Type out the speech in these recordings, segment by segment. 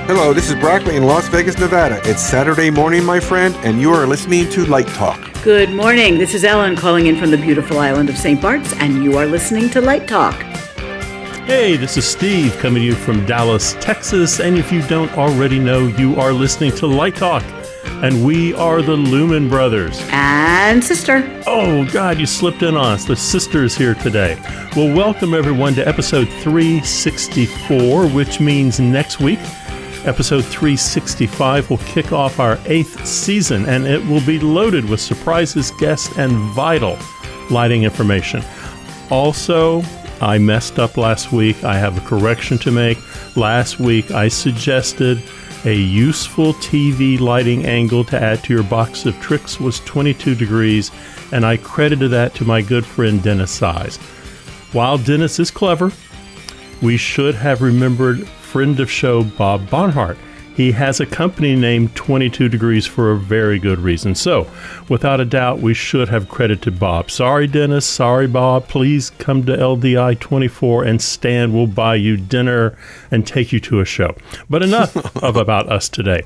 Hello, this is Brackley in Las Vegas, Nevada. It's Saturday morning, my friend, and you are listening to Light Talk. Good morning. This is Ellen calling in from the beautiful island of St. Bart's, and you are listening to Light Talk. Hey, this is Steve coming to you from Dallas, Texas, and if you don't already know, you are listening to Light Talk, and we are the Lumen Brothers. And sister. Oh, God, you slipped in on us. The sister is here today. Well, welcome everyone to episode 364, which means next week, episode 365 will kick off our 8th season, and it will be loaded with surprises, guests, and vital lighting information. Also, I messed up last week. I have a correction to make. Last week, I suggested a useful TV lighting angle to add to your box of tricks was 22 degrees, and I credited that to my good friend Dennis Size. While Dennis is clever, we should have remembered friend of show Bob Bonhart. He has a company named 22 Degrees for a very good reason. So, without a doubt, we should have credited Bob. Sorry, Dennis. Sorry, Bob. Please come to LDI 24 and Stan will buy you dinner and take you to a show. But enough about us today.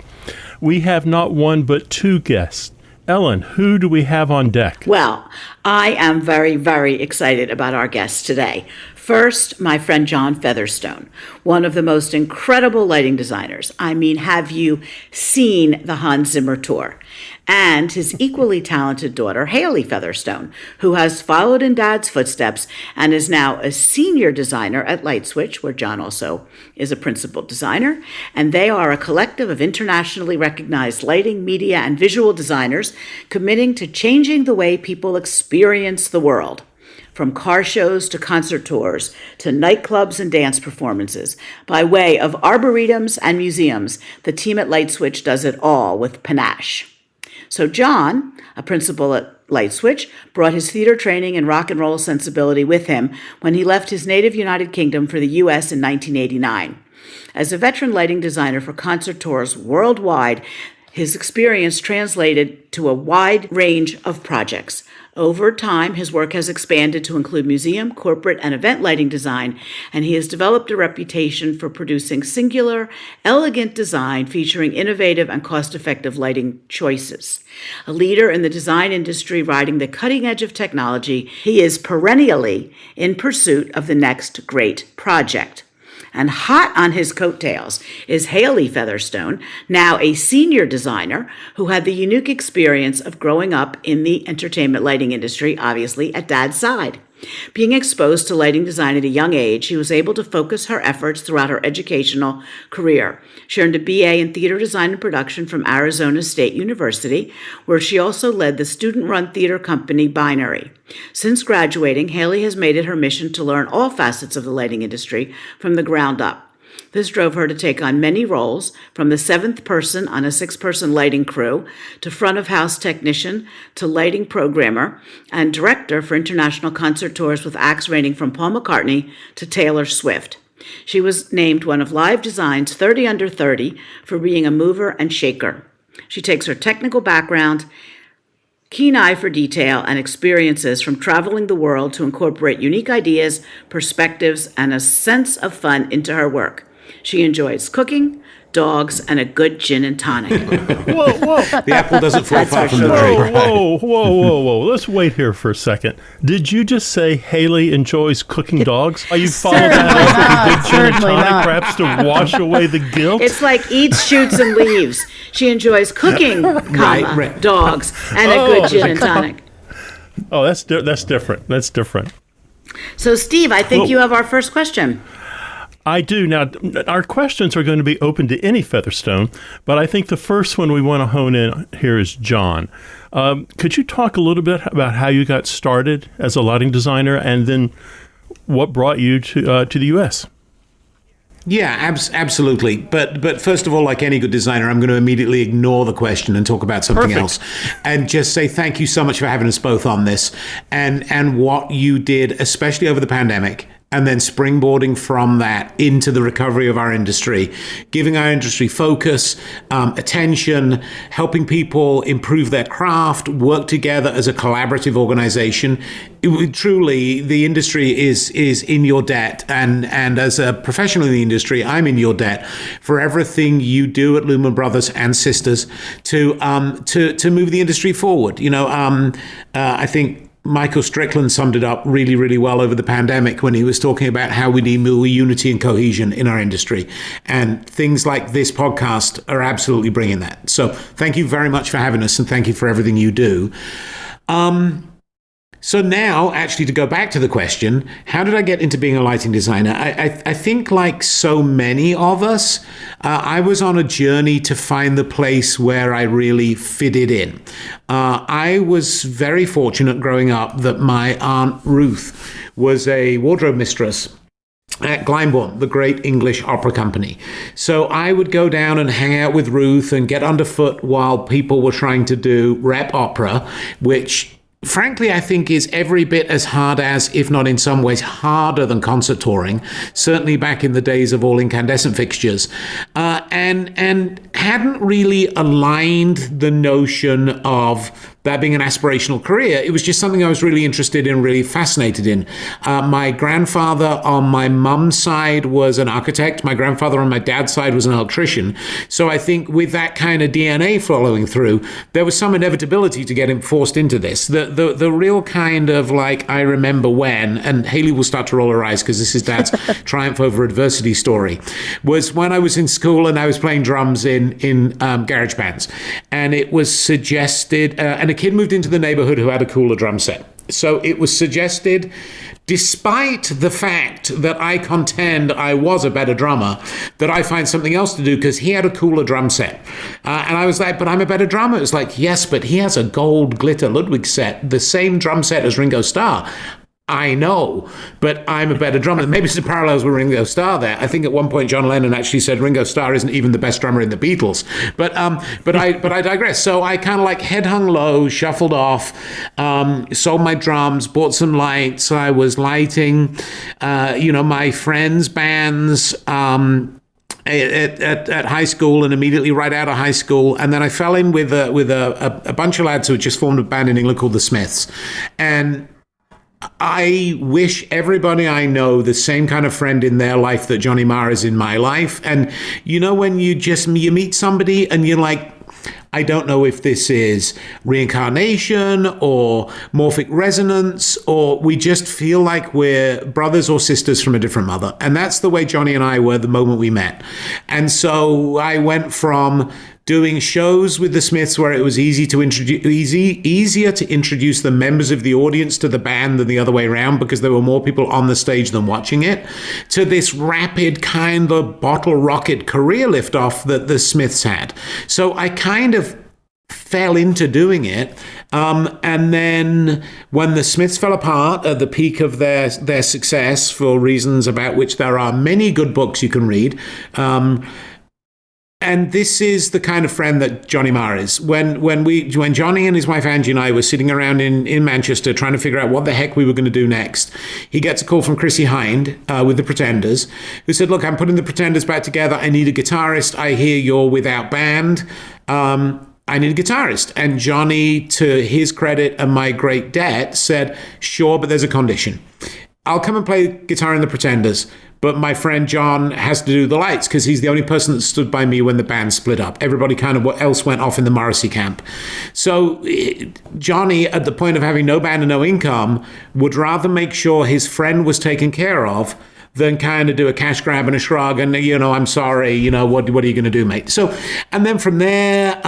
We have not one but two guests. Ellen, who do we have on deck? Well, I am very, very excited about our guests today. First, my friend John Featherstone, one of the most incredible lighting designers. I mean, have you seen the Hans Zimmer tour? And his equally talented daughter, Hailey Featherstone, who has followed in Dad's footsteps and is now a senior designer at Lightswitch, where John also is a principal designer. And they are a collective of internationally recognized lighting, media, and visual designers committing to changing the way people experience the world. From car shows to concert tours to nightclubs and dance performances. By way of arboretums and museums, the team at Lightswitch does it all with panache. So John, a principal at Lightswitch, brought his theater training and rock and roll sensibility with him when he left his native United Kingdom for the U.S. in 1989. As a veteran lighting designer for concert tours worldwide, his experience translated to a wide range of projects. Over time, his work has expanded to include museum, corporate, and event lighting design, and he has developed a reputation for producing singular, elegant design featuring innovative and cost-effective lighting choices. A leader in the design industry riding the cutting edge of technology, he is perennially in pursuit of the next great project. And hot on his coattails is Hailey Featherstone, now a senior designer who had the unique experience of growing up in the entertainment lighting industry, obviously at Dad's side. Being exposed to lighting design at a young age, she was able to focus her efforts throughout her educational career. She earned a BA in theater design and production from Arizona State University, where she also led the student-run theater company Binary. Since graduating, Hailey has made it her mission to learn all facets of the lighting industry from the ground up. This drove her to take on many roles, from the seventh person on a six-person lighting crew, to front-of-house technician, to lighting programmer, and director for international concert tours with acts ranging from Paul McCartney to Taylor Swift. She was named one of Live Design's 30 Under 30 for being a mover and shaker. She takes her technical background, keen eye for detail, and experiences from traveling the world to incorporate unique ideas, perspectives, and a sense of fun into her work. She enjoys cooking, dogs, and a good gin and tonic. Whoa. The apple doesn't fall far from the tree. Whoa. Let's wait here for a second. Did you just say Hailey enjoys cooking dogs? Are you following that up with a big gin and tonic, perhaps to wash away the guilt? It's like eats, shoots, and leaves. She enjoys cooking, right. Dogs, and a good gin and tonic. Oh, that's different. That's different. So, Steve, I think you have our first question. I do. Now, our questions are going to be open to any Featherstone, but I think the first one we want to hone in here is John. Could you talk a little bit about how you got started as a lighting designer and then what brought you to the U.S.? Yeah, absolutely. But first of all, like any good designer, I'm going to immediately ignore the question and talk about something else, and just say thank you so much for having us both on this, and what you did, especially over the pandemic, and then springboarding from that into the recovery of our industry, giving our industry focus, attention, helping people improve their craft, work together as a collaborative organization. Truly, the industry is in your debt, and as a professional in the industry, I'm in your debt for everything you do at Lumen Brothers and Sisters to move the industry forward. I think Michael Strickland summed it up really, really well over the pandemic when he was talking about how we need more unity and cohesion in our industry. And things like this podcast are absolutely bringing that. So thank you very much for having us, and thank you for everything you do. So now, actually, to go back to the question, how did I get into being a lighting designer? I think, like so many of us, I was on a journey to find the place where I really fitted in. I was very fortunate growing up that my Aunt Ruth was a wardrobe mistress at Glyndebourne, the great English opera company. So I would go down and hang out with Ruth and get underfoot while people were trying to do rep opera, which frankly, I think is every bit as hard as, if not in some ways harder than concert touring, certainly back in the days of all incandescent fixtures, and hadn't really aligned the notion of that being an aspirational career. It was just something I was really interested in, really fascinated in. My grandfather on my mum's side was an architect. My grandfather on my dad's side was an electrician. So I think with that kind of DNA following through, there was some inevitability to get him forced into this. The real kind of like, I remember when, and Hailey will start to roll her eyes because this is Dad's triumph over adversity story, was when I was in school and I was playing drums in garage bands. And it was suggested, and a kid moved into the neighborhood who had a cooler drum set. So it was suggested, despite the fact that I contend I was a better drummer, that I find something else to do because he had a cooler drum set. And I was like, but I'm a better drummer. It was like, yes, but he has a gold glitter Ludwig set, the same drum set as Ringo Starr. I know, but I'm a better drummer. Maybe some parallels with Ringo Starr there. I think at one point John Lennon actually said Ringo Starr isn't even the best drummer in the Beatles. But I digress. So I kind of like head hung low, shuffled off, sold my drums, bought some lights. I was lighting, my friends' bands. At high school and immediately right out of high school, and then I fell in with a bunch of lads who had just formed a band in England called the Smiths, and I wish everybody I know the same kind of friend in their life that Johnny Marr is in my life. And when you meet somebody and you're like, I don't know if this is reincarnation or morphic resonance, or we just feel like we're brothers or sisters from a different mother. And that's the way Johnny and I were the moment we met. And so I went from doing shows with the Smiths where it was easier to introduce the members of the audience to the band than the other way around because there were more people on the stage than watching it, to this rapid kind of bottle rocket career liftoff that the Smiths had. So I kind of fell into doing it. And then when the Smiths fell apart at the peak of their success, for reasons about which there are many good books you can read, and this is the kind of friend that Johnny Marr is. When Johnny and his wife Angie and I were sitting around in Manchester trying to figure out what the heck we were going to do next, he gets a call from Chrissy Hind with the Pretenders, who said, look, I'm putting the Pretenders back together. I need a guitarist. I hear you're without band. I need a guitarist. And Johnny, to his credit and my great debt, said, sure, but there's a condition. I'll come and play guitar in the Pretenders, but my friend John has to do the lights because he's the only person that stood by me when the band split up. Everybody kind of else went off in the Morrissey camp. So Johnny, at the point of having no band and no income, would rather make sure his friend was taken care of than kind of do a cash grab and a shrug and, I'm sorry, what are you going to do, mate? So, and then from there,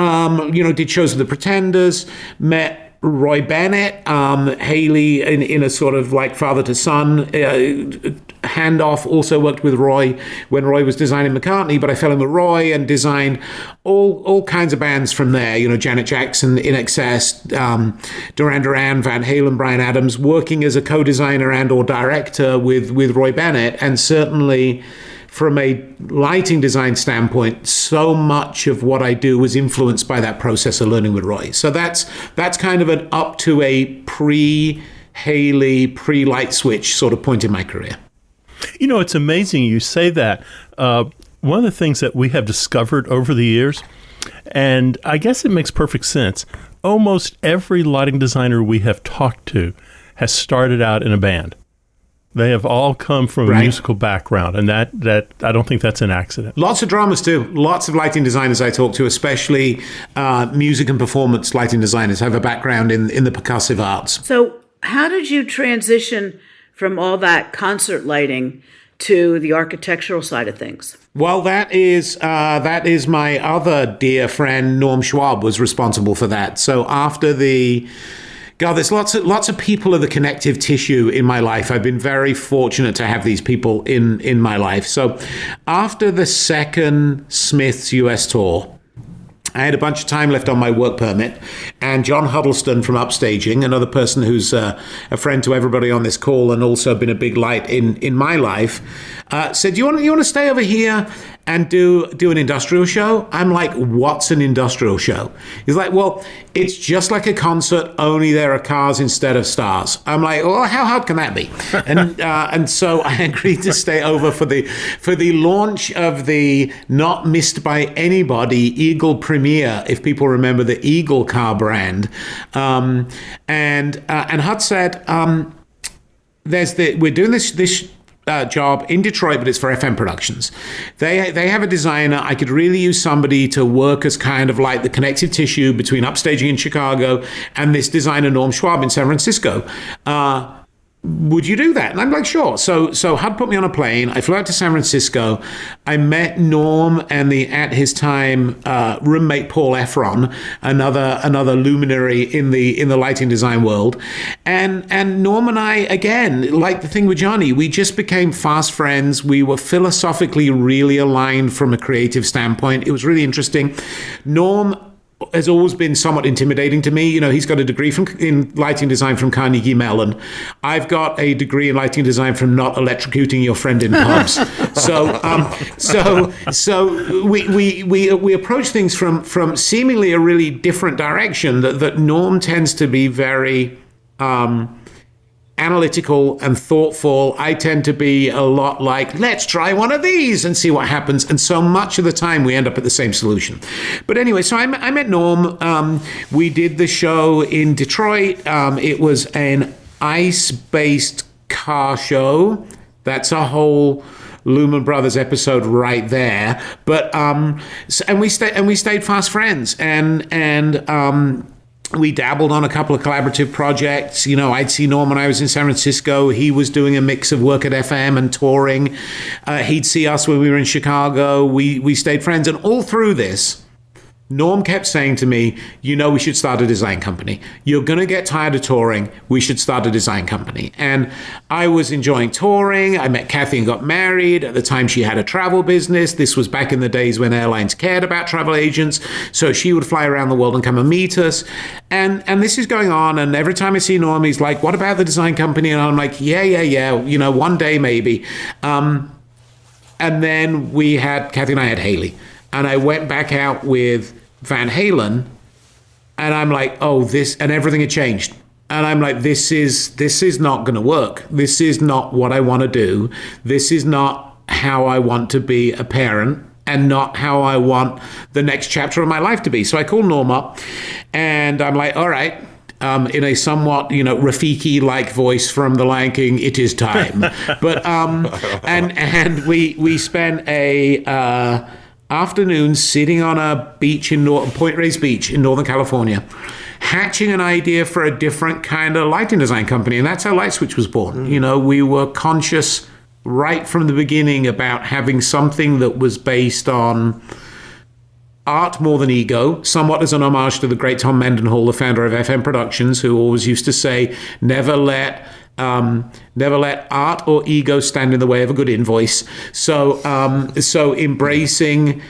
did shows with the Pretenders, met Roy Bennett, Hailey in a sort of like father to son handoff. Also worked with Roy when Roy was designing McCartney, but I fell in with Roy and designed all kinds of bands from there. Janet Jackson, In Excess, Duran Duran, Van Halen, Bryan Adams, working as a co-designer and or director with Roy Bennett, and certainly from a lighting design standpoint, so much of what I do was influenced by that process of learning with Roy. So that's kind of an up to a pre-Hailey, pre-Lightswitch sort of point in my career. You know, it's amazing you say that. One of the things that we have discovered over the years, and I guess it makes perfect sense, almost every lighting designer we have talked to has started out in a band. They have all come from a musical background, and that I don't think that's an accident. Lots of drummers too. Lots of lighting designers I talk to, especially music and performance lighting designers, have a background in the percussive arts. So how did you transition from all that concert lighting to the architectural side of things? Well, that is my other dear friend, Norm Schwab, was responsible for that. So after there's lots of people of the connective tissue in my life. I've been very fortunate to have these people in my life. So after the second Smiths US tour, I had a bunch of time left on my work permit, and John Huddleston from Upstaging, another person who's a friend to everybody on this call and also been a big light in my life, said, you want to stay over here and do an industrial show? I'm like, what's an industrial show? He's like, well, it's just like a concert, only there are cars instead of stars. I'm like, well, how hard can that be? And so I agreed to stay over for the launch of the not missed by anybody Eagle Premier, if people remember the Eagle car brand. And Hud said, we're doing this job in Detroit, but it's for FM Productions. They have a designer. I could really use somebody to work as kind of like the connective tissue between Upstaging in Chicago and this designer Norm Schwab in San Francisco. Would you do that? And I'm like, sure. So Hud put me on a plane. I flew out to San Francisco. I met Norm and at his time roommate Paul Efron, another luminary in the lighting design world. And Norm and I, again, like the thing with Johnny, we just became fast friends. We were philosophically really aligned from a creative standpoint. It was really interesting. Norm has always been somewhat intimidating to me. You know, he's got a degree in lighting design from Carnegie Mellon. I've got a degree in lighting design from not electrocuting your friend in pubs. So we approach things from seemingly a really different direction. That Norm tends to be very analytical and thoughtful. I tend to be a lot like, let's try one of these and see what happens. And so much of the time we end up at the same solution. But anyway, so I met Norm. We did the show in Detroit. It was an ice-based car show. That's a whole Lumen Brothers episode right there. But and we stayed fast friends, and we dabbled on a couple of collaborative projects. You know, I'd see Norm when I was in San Francisco. He was doing a mix of work at FM and touring. He'd see us when we were in Chicago. We stayed friends. And all through this, Norm kept saying to me, you know, we should start a design company. You're going to get tired of touring. We should start a design company. And I was enjoying touring. I met Kathy and got married. At the time, she had a travel business. This was back in the days when airlines cared about travel agents. So she would fly around the world and come and meet us. And this is going on. And every time I see Norm, he's like, what about the design company? And I'm like, yeah. You know, one day maybe. And then Kathy and I had Hailey. And I went back out with Van Halen, and I'm like, and everything had changed. And I'm like, this is not going to work. This is not what I want to do. This is not how I want to be a parent, and not how I want the next chapter of my life to be. So I called Norm up, and I'm like, all right, in a somewhat, Rafiki-like voice from The Lion King, it is time. But and we spent a afternoon sitting on a beach in Point Reyes Beach in Northern California, hatching an idea for a different kind of lighting design company. And that's how Lightswitch was born. We were conscious right from the beginning about having something that was based on art more than ego, somewhat as an homage to the great Tom Mendenhall, the founder of FM Productions, who always used to say, never let art or ego stand in the way of a good invoice. So embracing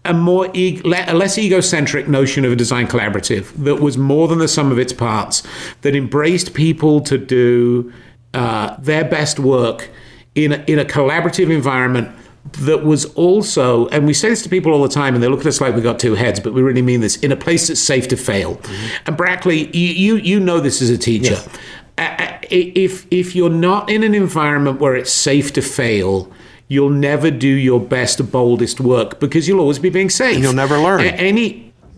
a less egocentric notion of a design collaborative that was more than the sum of its parts, that embraced people to do their best work in a collaborative environment that was also, and we say this to people all the time, and they look at us like we got two heads, but we really mean this, in a place that's safe to fail. Mm-hmm. And Brackley, you know this as a teacher. Yes. if you're not in an environment where it's safe to fail, you'll never do your best, boldest work because you'll always be being safe. And you'll never learn.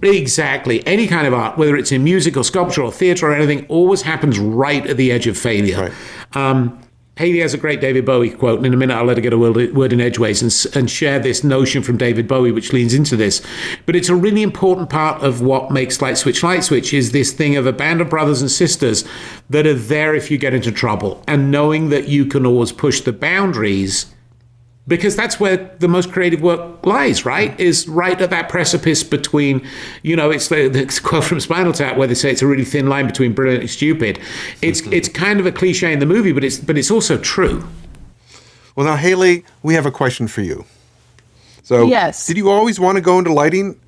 Exactly. Any kind of art, whether it's in music or sculpture or theater or anything, always happens right at the edge of failure. Right. Hailey has a great David Bowie quote, and in a minute I'll let her get a word in edgeways and share this notion from David Bowie, which leans into this. But it's a really important part of what makes Lightswitch is this thing of a band of brothers and sisters that are there if you get into trouble, and knowing that you can always push the boundaries, because that's where the most creative work lies, right? Is right at that precipice between, it's the quote from Spinal Tap where they say it's a really thin line between brilliant and stupid. It's kind of a cliche in the movie, but it's also true. Well, now, Hailey, we have a question for you. So, yes. Did you always want to go into lighting?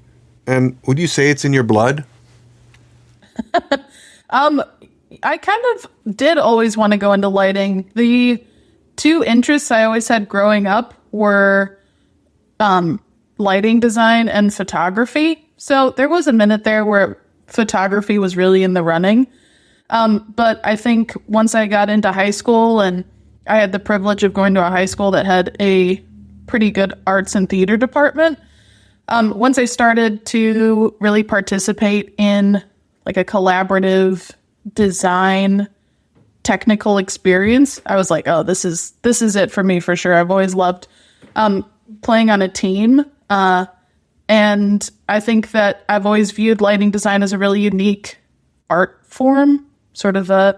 And would you say it's in your blood? I kind of did always want to go into lighting. The two interests I always had growing up were lighting design and photography. So there was a minute there where photography was really in the running. But I think once I got into high school, and I had the privilege of going to a high school that had a pretty good arts and theater department, once I started to really participate in like a collaborative design technical experience, I was like, oh, this is it for me for sure. I've always loved playing on a team. And I think that I've always viewed lighting design as a really unique art form, sort of a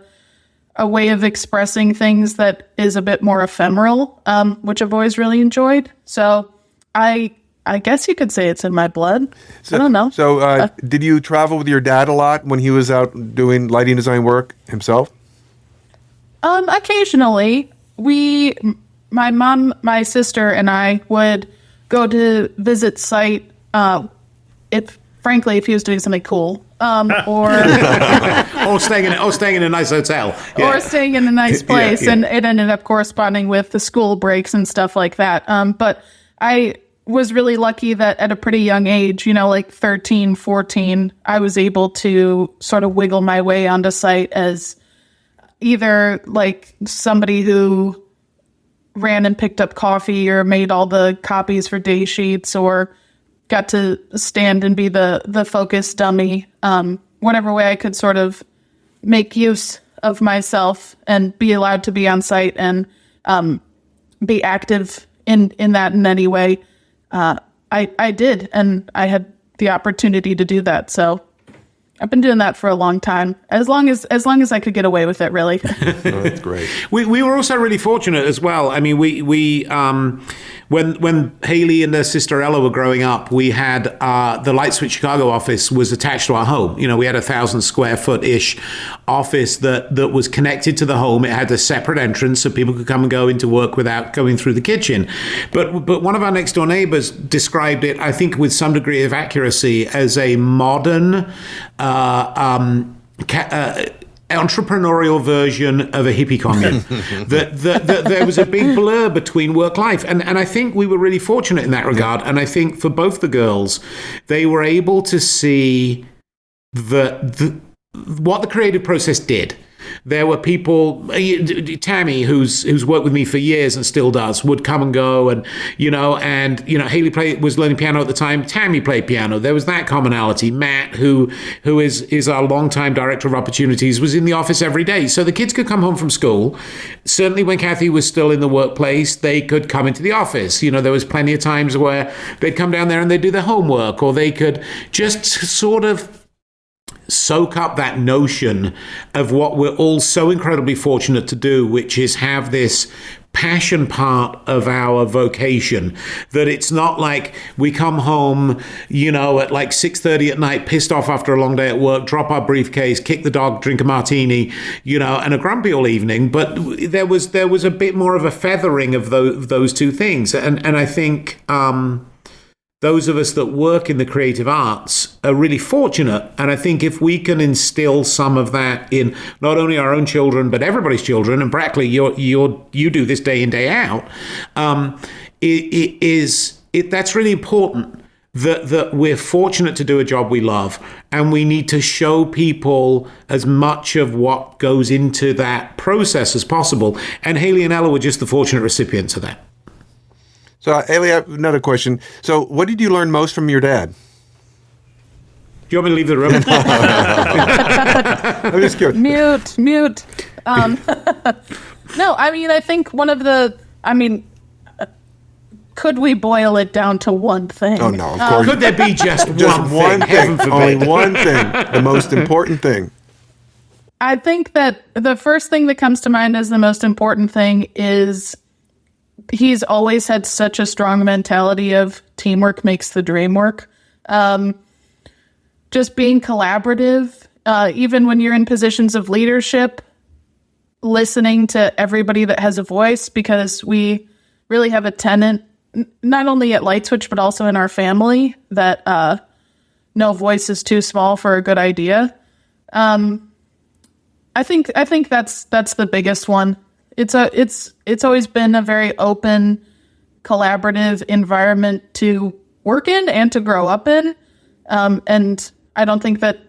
way of expressing things that is a bit more ephemeral, which I've always really enjoyed. So I guess you could say it's in my blood. I don't know. So did you travel with your dad a lot when he was out doing lighting design work himself? Occasionally, my mom, my sister, and I would go to visit site, if he was doing something cool, or staying in a nice hotel, or staying in a nice place, and it ended up corresponding with the school breaks and stuff like that. But I was really lucky that at a pretty young age, like 13, 14, I was able to sort of wiggle my way onto site as either like somebody who ran and picked up coffee or made all the copies for day sheets, or got to stand and be the focus dummy, whatever way I could sort of make use of myself and be allowed to be on site and be active in that in any way. I did, and I had the opportunity to do that. So I've been doing that for a long time, as long as I could get away with it, really. Oh, that's great. We were also really fortunate as well. I mean, we when Hailey and her sister Ella were growing up, we had the Lightswitch Chicago office was attached to our home. We had 1,000 square foot ish office that was connected to the home. It had a separate entrance so people could come and go into work without going through the kitchen. But one of our next door neighbors described it, I think, with some degree of accuracy, as a modern entrepreneurial version of a hippie commune. that there was a big blur between work life, and I think we were really fortunate in that regard. And I think for both the girls, they were able to see what the creative process did. There were people, Tammy, who's worked with me for years and still does, would come and go, and Hailey was learning piano at the time. Tammy played piano. There was that commonality. Matt, who is our longtime director of opportunities, was in the office every day. So the kids could come home from school. Certainly when Kathy was still in the workplace, they could come into the office. There was plenty of times where they'd come down there and they'd do their homework, or they could just sort of soak up that notion of what we're all so incredibly fortunate to do, which is have this passion part of our vocation, that it's not like we come home, at like 6:30 at night, pissed off after a long day at work, drop our briefcase, kick the dog, drink a martini, and a grumpy all evening. But there was a bit more of a feathering of those two things. And I think, those of us that work in the creative arts are really fortunate. And I think if we can instill some of that in not only our own children, but everybody's children, and Brackley, you do this day in, day out, that's really important. that we're fortunate to do a job we love, and we need to show people as much of what goes into that process as possible. And Hailey and Ella were just the fortunate recipients of that. So, Hailey, I have another question. So, what did you learn most from your dad? Do you want me to leave the room? I'm just curious. Mute. No, I mean, I think could we boil it down to one thing? Oh, no, of course. Could there be just One thing? thing. Heaven forbid. Only one thing. The most important thing. I think that the first thing that comes to mind as the most important thing is he's always had such a strong mentality of teamwork makes the dream work. Just being collaborative, even when you're in positions of leadership, listening to everybody that has a voice, because we really have a tenet, not only at Lightswitch, but also in our family, that no voice is too small for a good idea. I think that's the biggest one. It's always been a very open, collaborative environment to work in and to grow up in. And I don't think that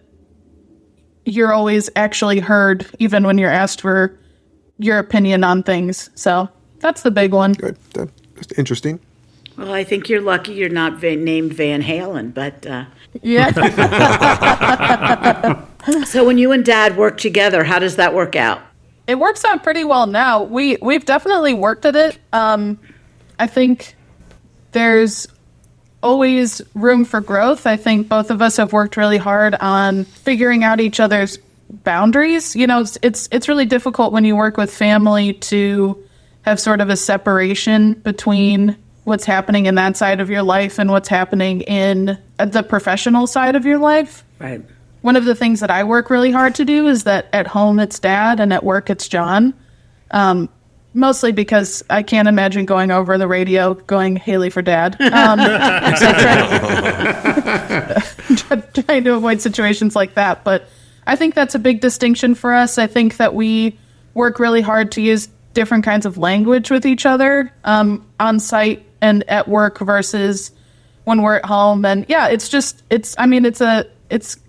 you're always actually heard, even when you're asked for your opinion on things. So that's the big one. Good. That's interesting. Well, I think you're lucky you're not named Van Halen, but Yeah. so when you and Dad work together, how does that work out? It works out pretty well now. We've definitely worked at it. I think there's always room for growth. I think both of us have worked really hard on figuring out each other's boundaries. You know, it's really difficult when you work with family to have sort of a separation between what's happening in that side of your life and what's happening in the professional side of your life. Right. One of the things that I work really hard to do is that at home it's Dad and at work it's John. Mostly because I can't imagine going over the radio going Hailey for Dad. So trying to avoid situations like that. But I think that's a big distinction for us. I think that we work really hard to use different kinds of language with each other on site and at work versus when we're at home. And yeah, it's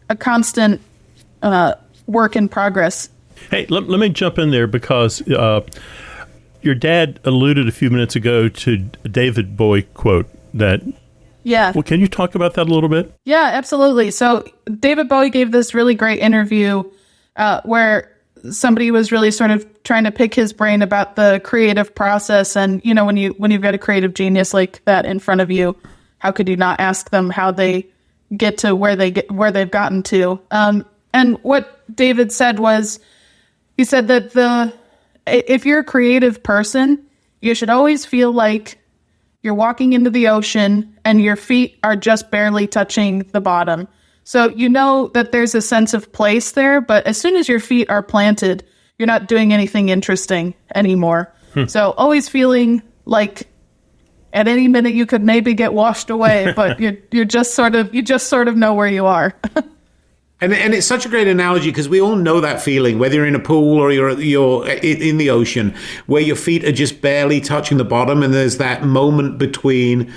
a constant work in progress. Hey, let me jump in there because your dad alluded a few minutes ago to a David Bowie quote that... Yeah. Well, can you talk about that a little bit? Yeah, absolutely. So David Bowie gave this really great interview where somebody was really sort of trying to pick his brain about the creative process. And, you know, when you've got a creative genius like that in front of you, how could you not ask them how they get to where they've gotten to? And what David said was, he said that if you're a creative person, you should always feel like you're walking into the ocean and your feet are just barely touching the bottom. So you know that there's a sense of place there, but as soon as your feet are planted, you're not doing anything interesting anymore. So always feeling like at any minute you could maybe get washed away, but you just sort of know where you are. And it's such a great analogy because we all know that feeling, whether you're in a pool or you're in the ocean, where your feet are just barely touching the bottom, and there's that moment between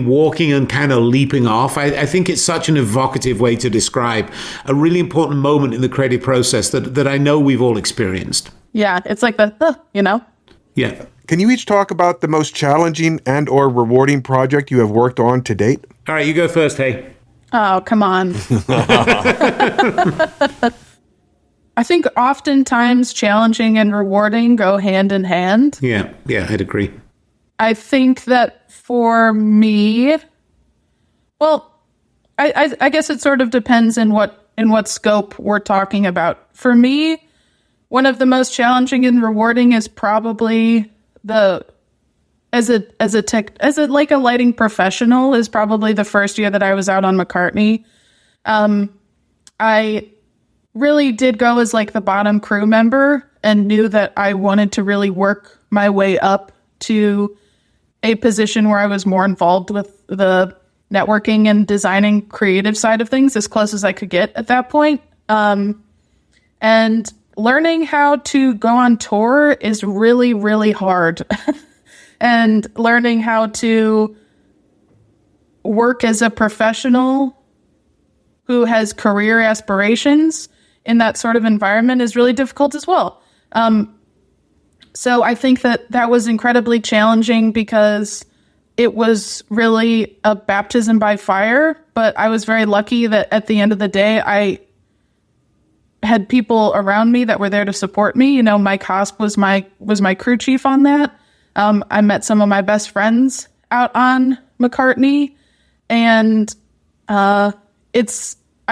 walking and kind of leaping off. I think it's such an evocative way to describe a really important moment in the creative process that I know we've all experienced. Yeah, it's like you know? Yeah. Can you each talk about the most challenging and or rewarding project you have worked on to date? All right, you go first, Hey. Oh, come on. I think oftentimes challenging and rewarding go hand in hand. Yeah, I'd agree. I think that for me, well, I guess it sort of depends in what scope we're talking about. For me, one of the most challenging and rewarding is probably as a lighting professional is probably the first year that I was out on McCartney. I really did go as like the bottom crew member and knew that I wanted to really work my way up to a position where I was more involved with the networking and designing creative side of things as close as I could get at that point. And learning how to go on tour is really, really hard. And learning how to work as a professional who has career aspirations in that sort of environment is really difficult as well. So I think that was incredibly challenging because it was really a baptism by fire, but I was very lucky that at the end of the day, I had people around me that were there to support me. You know, Mike Hosp was my crew chief on that. I met some of my best friends out on McCartney, and I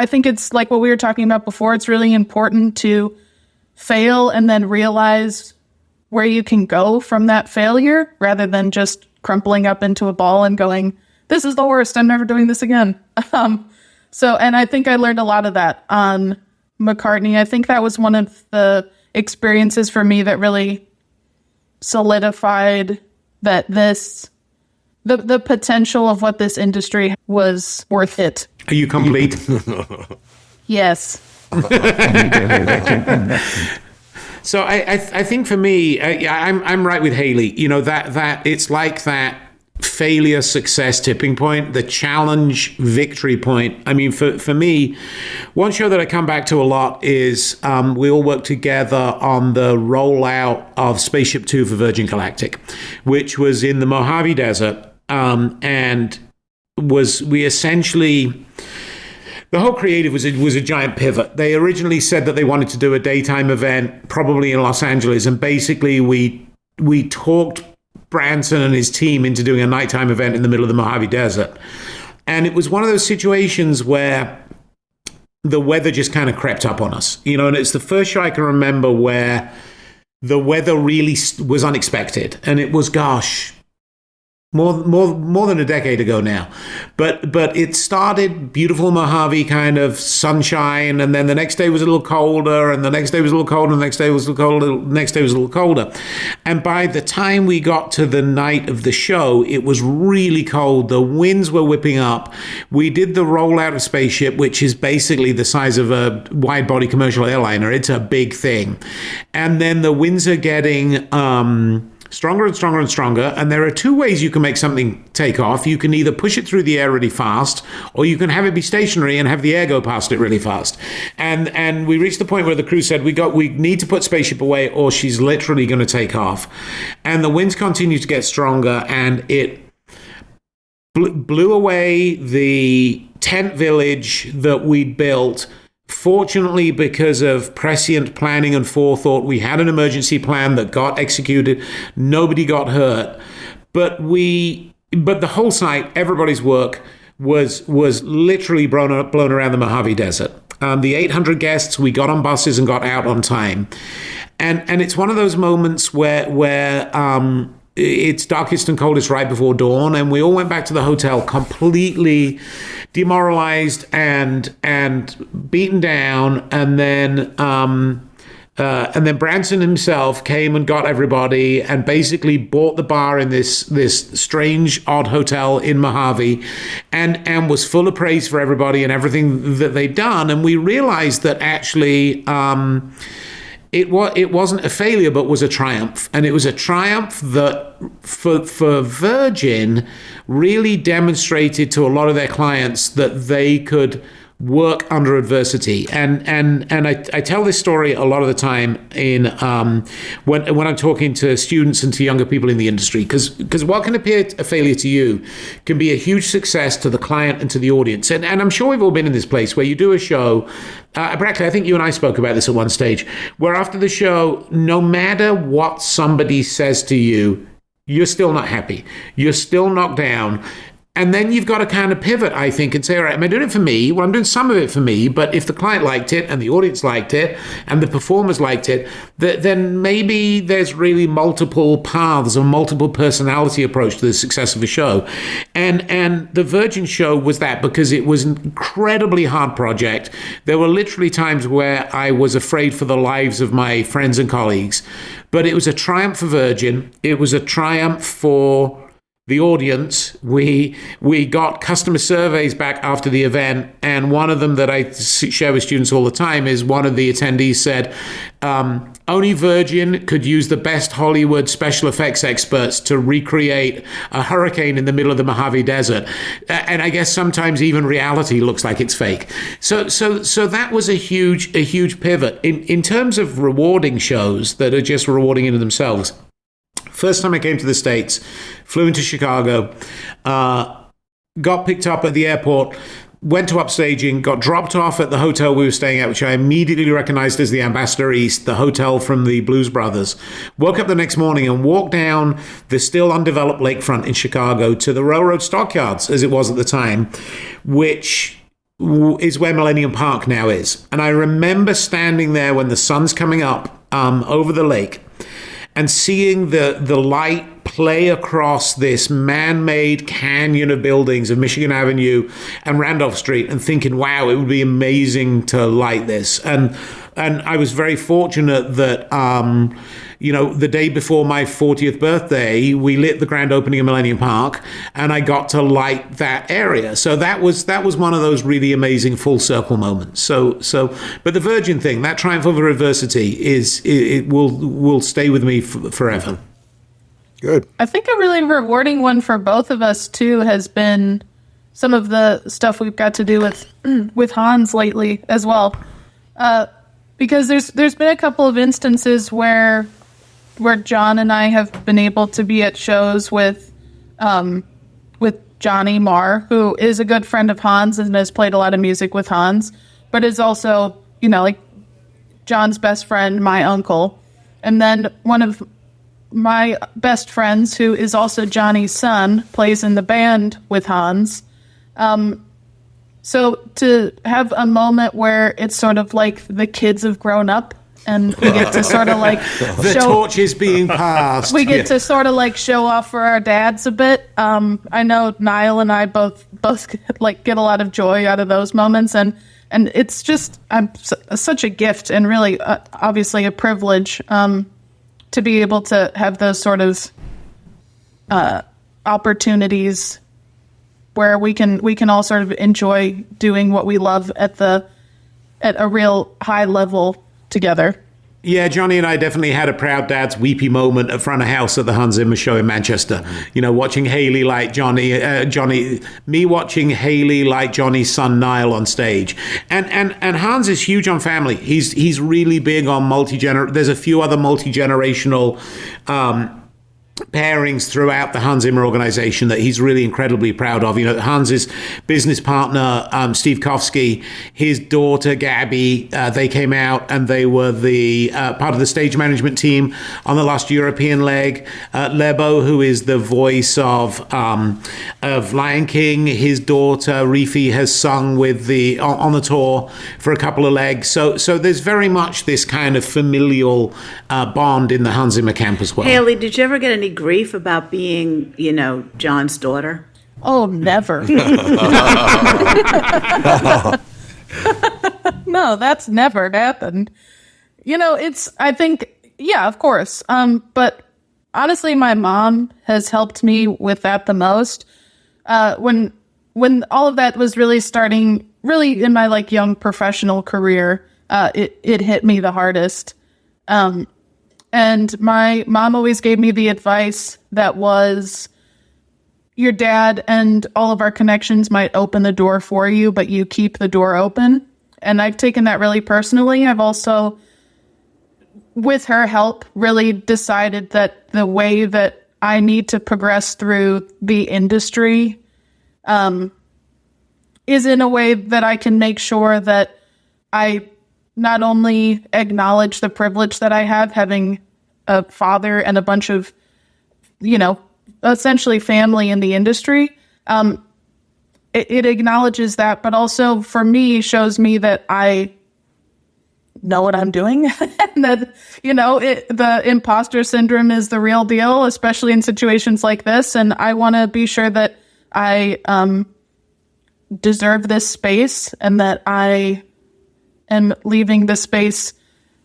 think it's like what we were talking about before. It's really important to fail and then realize where you can go from that failure rather than just crumpling up into a ball and going, this is the worst, I'm never doing this again. And I think I learned a lot of that on McCartney. I think that was one of the experiences for me that really solidified that the potential of what this industry was worth it. Are you complete? Yes. So I think for me, I'm right with Hailey. You know, that it's like that failure success tipping point, the challenge victory point. I mean, for me, one show that I come back to a lot is we all worked together on the rollout of Spaceship Two for Virgin Galactic, which was in the Mojave Desert, and we essentially. The whole creative was a giant pivot. They originally said that they wanted to do a daytime event, probably in Los Angeles, and basically we talked Branson and his team into doing a nighttime event in the middle of the Mojave Desert. And it was one of those situations where the weather just kind of crept up on us. You know, and it's the first show I can remember where the weather really was unexpected. And it was, gosh, more than a decade ago now, but it started beautiful Mojave kind of sunshine, and then the next day was a little colder, and the next day was a little colder, and the next day was a little colder, next day was a little colder, and by the time we got to the night of the show, it was really cold. The winds were whipping up. We did the rollout of Spaceship, which is basically the size of a wide-body commercial airliner. It's a big thing, and then the winds are getting stronger and stronger and stronger. And there are two ways you can make something take off. You can either push it through the air really fast, or you can have it be stationary and have the air go past it really fast. And we reached the point where the crew said, we need to put Spaceship away or she's literally going to take off. And the winds continued to get stronger, and it blew away the tent village that we'd built. Fortunately, because of prescient planning and forethought, we had an emergency plan that got executed. Nobody got hurt. But the whole site, everybody's work was literally blown around the Mojave Desert. The 800 guests, we got on buses and got out on time. And it's one of those moments where it's darkest and coldest right before dawn, and we all went back to the hotel completely demoralized and beaten down. And then Branson himself came and got everybody and basically bought the bar in this strange, odd hotel in Mojave, and was full of praise for everybody and everything that they'd done. And we realized that actually it wasn't a failure, but was a triumph. And it was a triumph that for Virgin really demonstrated to a lot of their clients that they could work under adversity. And I tell this story a lot of the time in when I'm talking to students and to younger people in the industry, because what can appear a failure to you can be a huge success to the client and to the audience. And I'm sure we've all been in this place where you do a show. Brackley, I think you and I spoke about this at one stage, where after the show, no matter what somebody says to you, you're still not happy. You're still knocked down. And then you've got to kind of pivot, I think, and say, all right, am I doing it for me? Well, I'm doing some of it for me, but if the client liked it and the audience liked it and the performers liked it, then maybe there's really multiple paths or multiple personality approach to the success of a show. And the Virgin show was that, because it was an incredibly hard project. There were literally times where I was afraid for the lives of my friends and colleagues, but it was a triumph for Virgin. It was a triumph for the audience, we got customer surveys back after the event, and one of them that I share with students all the time is one of the attendees said, only Virgin could use the best Hollywood special effects experts to recreate a hurricane in the middle of the Mojave Desert. And I guess sometimes even reality looks like it's fake. So that was a huge pivot. In terms of rewarding shows that are just rewarding in themselves, first time I came to the States, flew into Chicago, got picked up at the airport, went to upstaging, got dropped off at the hotel we were staying at, which I immediately recognized as the Ambassador East, the hotel from the Blues Brothers. Woke up the next morning and walked down the still undeveloped lakefront in Chicago to the railroad stockyards, as it was at the time, which is where Millennium Park now is. And I remember standing there when the sun's coming up over the lake and seeing the light play across this man-made canyon of buildings of Michigan Avenue and Randolph Street, and thinking, wow, it would be amazing to light this. And I was very fortunate that, the day before my 40th birthday, we lit the grand opening of Millennium Park, and I got to light that area. So that was one of those really amazing full circle moments. But the Virgin thing, that triumph over adversity, it will stay with me forever. Good. I think a really rewarding one for both of us too has been some of the stuff we've got to do with Hans lately as well, because there's been a couple of instances where John and I have been able to be at shows with Johnny Marr, who is a good friend of Hans and has played a lot of music with Hans, but is also like John's best friend, my uncle, and then one of my best friends, who is also Johnny's son, plays in the band with Hans. So to have a moment where it's sort of like the kids have grown up and we get to sort of like the torch is being passed. We get to sort of like show off for our dads a bit. I know Niall and I both like get a lot of joy out of those moments, and it's just such a gift and really obviously a privilege to be able to have those sort of opportunities where we can all sort of enjoy doing what we love at a real high level together. Yeah, Johnny and I definitely had a proud dad's weepy moment at front of house at the Hans Zimmer show in Manchester. Watching Hailey light me watching Hailey light Johnny's son Niall on stage. And Hans is huge on family. He's really big on there's a few other multi-generational pairings throughout the Hans Zimmer organization that he's really incredibly proud of. Hans's business partner, Steve Kofsky, his daughter, Gabby, they came out and they were the part of the stage management team on the last European leg. Lebo, who is the voice of Lion King, his daughter, Rifi, has sung with on the tour for a couple of legs. So there's very much this kind of familial bond in the Hans Zimmer camp as well. Hailey, did you ever get any grief about being, John's daughter? Oh, never. No, that's never happened. I think, yeah, of course. But honestly, my mom has helped me with that the most. When all of that was really starting, really in my like young professional career, it hit me the hardest. And my mom always gave me the advice that was, your dad and all of our connections might open the door for you, but you keep the door open. And I've taken that really personally. I've also, with her help, really decided that the way that I need to progress through the industry is in a way that I can make sure that I not only acknowledge the privilege that I have having a father and a bunch of, essentially family in the industry. It acknowledges that, but also for me shows me that I know what I'm doing and that, the imposter syndrome is the real deal, especially in situations like this. And I want to be sure that I deserve this space and that I am leaving the space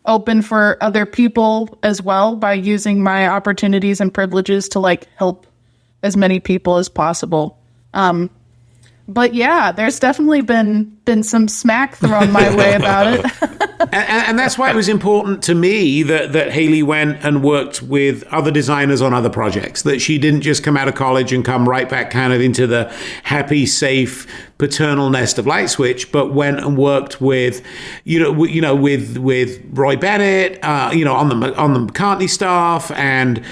open for other people as well by using my opportunities and privileges to like help as many people as possible. But yeah, there's definitely been some smack thrown my way about it. and that's why it was important to me that Hailey went and worked with other designers on other projects, that she didn't just come out of college and come right back kind of into the happy, safe, paternal nest of Lightswitch, but went and worked with, with Roy Bennett, on the McCartney staff, and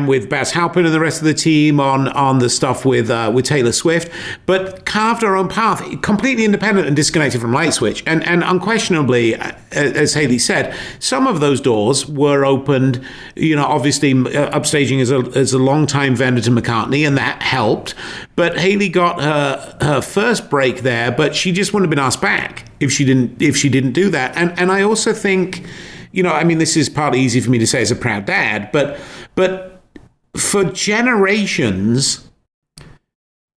with Baz Halpin and the rest of the team on the stuff with Taylor Swift, but carved her own path, completely independent and disconnected from Lightswitch. And unquestionably, as Hailey said, some of those doors were opened, obviously upstaging as a long-time vendor to McCartney, and that helped. But Hailey got her first break there, but she just wouldn't have been asked back if she didn't do that. And I also think, this is partly easy for me to say as a proud dad, but for generations,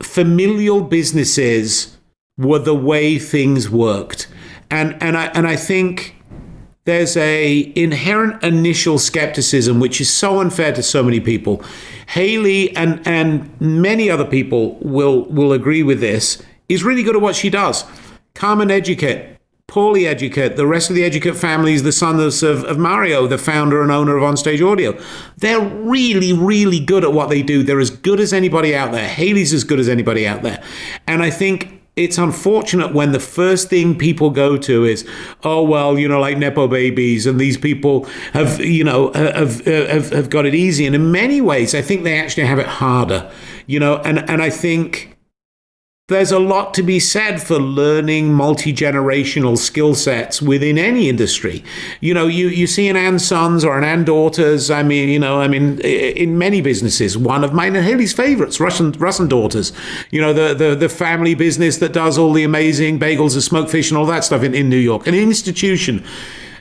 familial businesses were the way things worked. And I think there's a inherent initial skepticism, which is so unfair to so many people. Hailey and many other people will agree with this, is really good at what she does. Carmen Educate, Paulie Educate, the rest of the Educate families, the sons of Mario, the founder and owner of Onstage Audio. They're really, really good at what they do. They're as good as anybody out there. Hailey's as good as anybody out there. And I think it's unfortunate when the first thing people go to is, oh, well, like Nepo babies, and these people have got it easy. And in many ways, I think they actually have it harder, and I think there's a lot to be said for learning multi-generational skill sets within any industry. You see an Ann Sons or an Ann Daughters. In many businesses, one of mine and Hailey's favorites, Russ and Daughters. The family business that does all the amazing bagels and smoked fish and all that stuff in New York. An institution.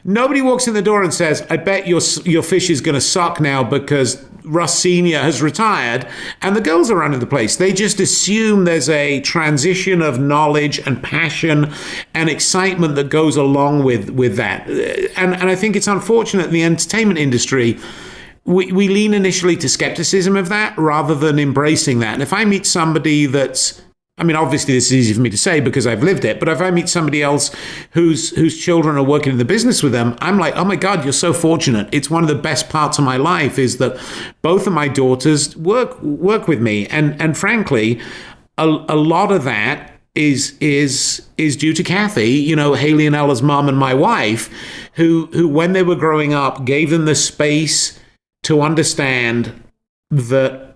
Nobody walks in the door and says, I bet your fish is going to suck now because Russ Sr. has retired and the girls are running the place. They just assume there's a transition of knowledge and passion and excitement that goes along with that. And I think it's unfortunate in the entertainment industry, we lean initially to skepticism of that rather than embracing that. And if I meet somebody that's, obviously this is easy for me to say because I've lived it, but if I meet somebody else whose children are working in the business with them, I'm like, oh my God, you're so fortunate. It's one of the best parts of my life is that both of my daughters work with me. And frankly, a lot of that is due to Kathy, Hailey and Ella's mom and my wife, who when they were growing up gave them the space to understand that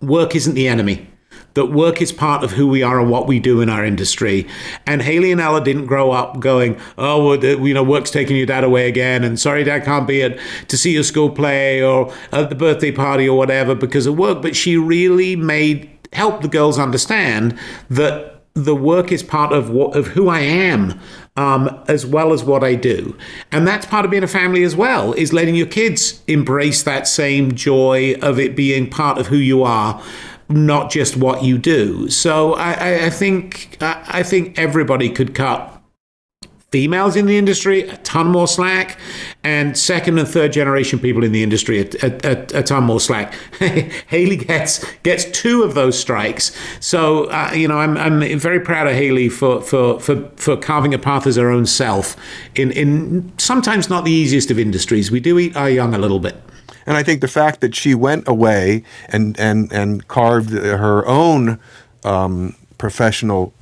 work isn't the enemy. That work is part of who we are and what we do in our industry. And Hailey and Ella didn't grow up going, oh, work's taking your dad away again, and sorry, Dad can't be to see your school play or at the birthday party or whatever because of work. But she really helped the girls understand that the work is part of who I am, as well as what I do. And that's part of being a family as well, is letting your kids embrace that same joy of it being part of who you are, not just what you do. So I think everybody could cut females in the industry a ton more slack, and second and third generation people in the industry a ton more slack. Hailey gets 2 of those strikes. So I'm very proud of Hailey for carving a path as her own self in sometimes not the easiest of industries. We do eat our young a little bit. And I think the fact that she went away and carved her own professional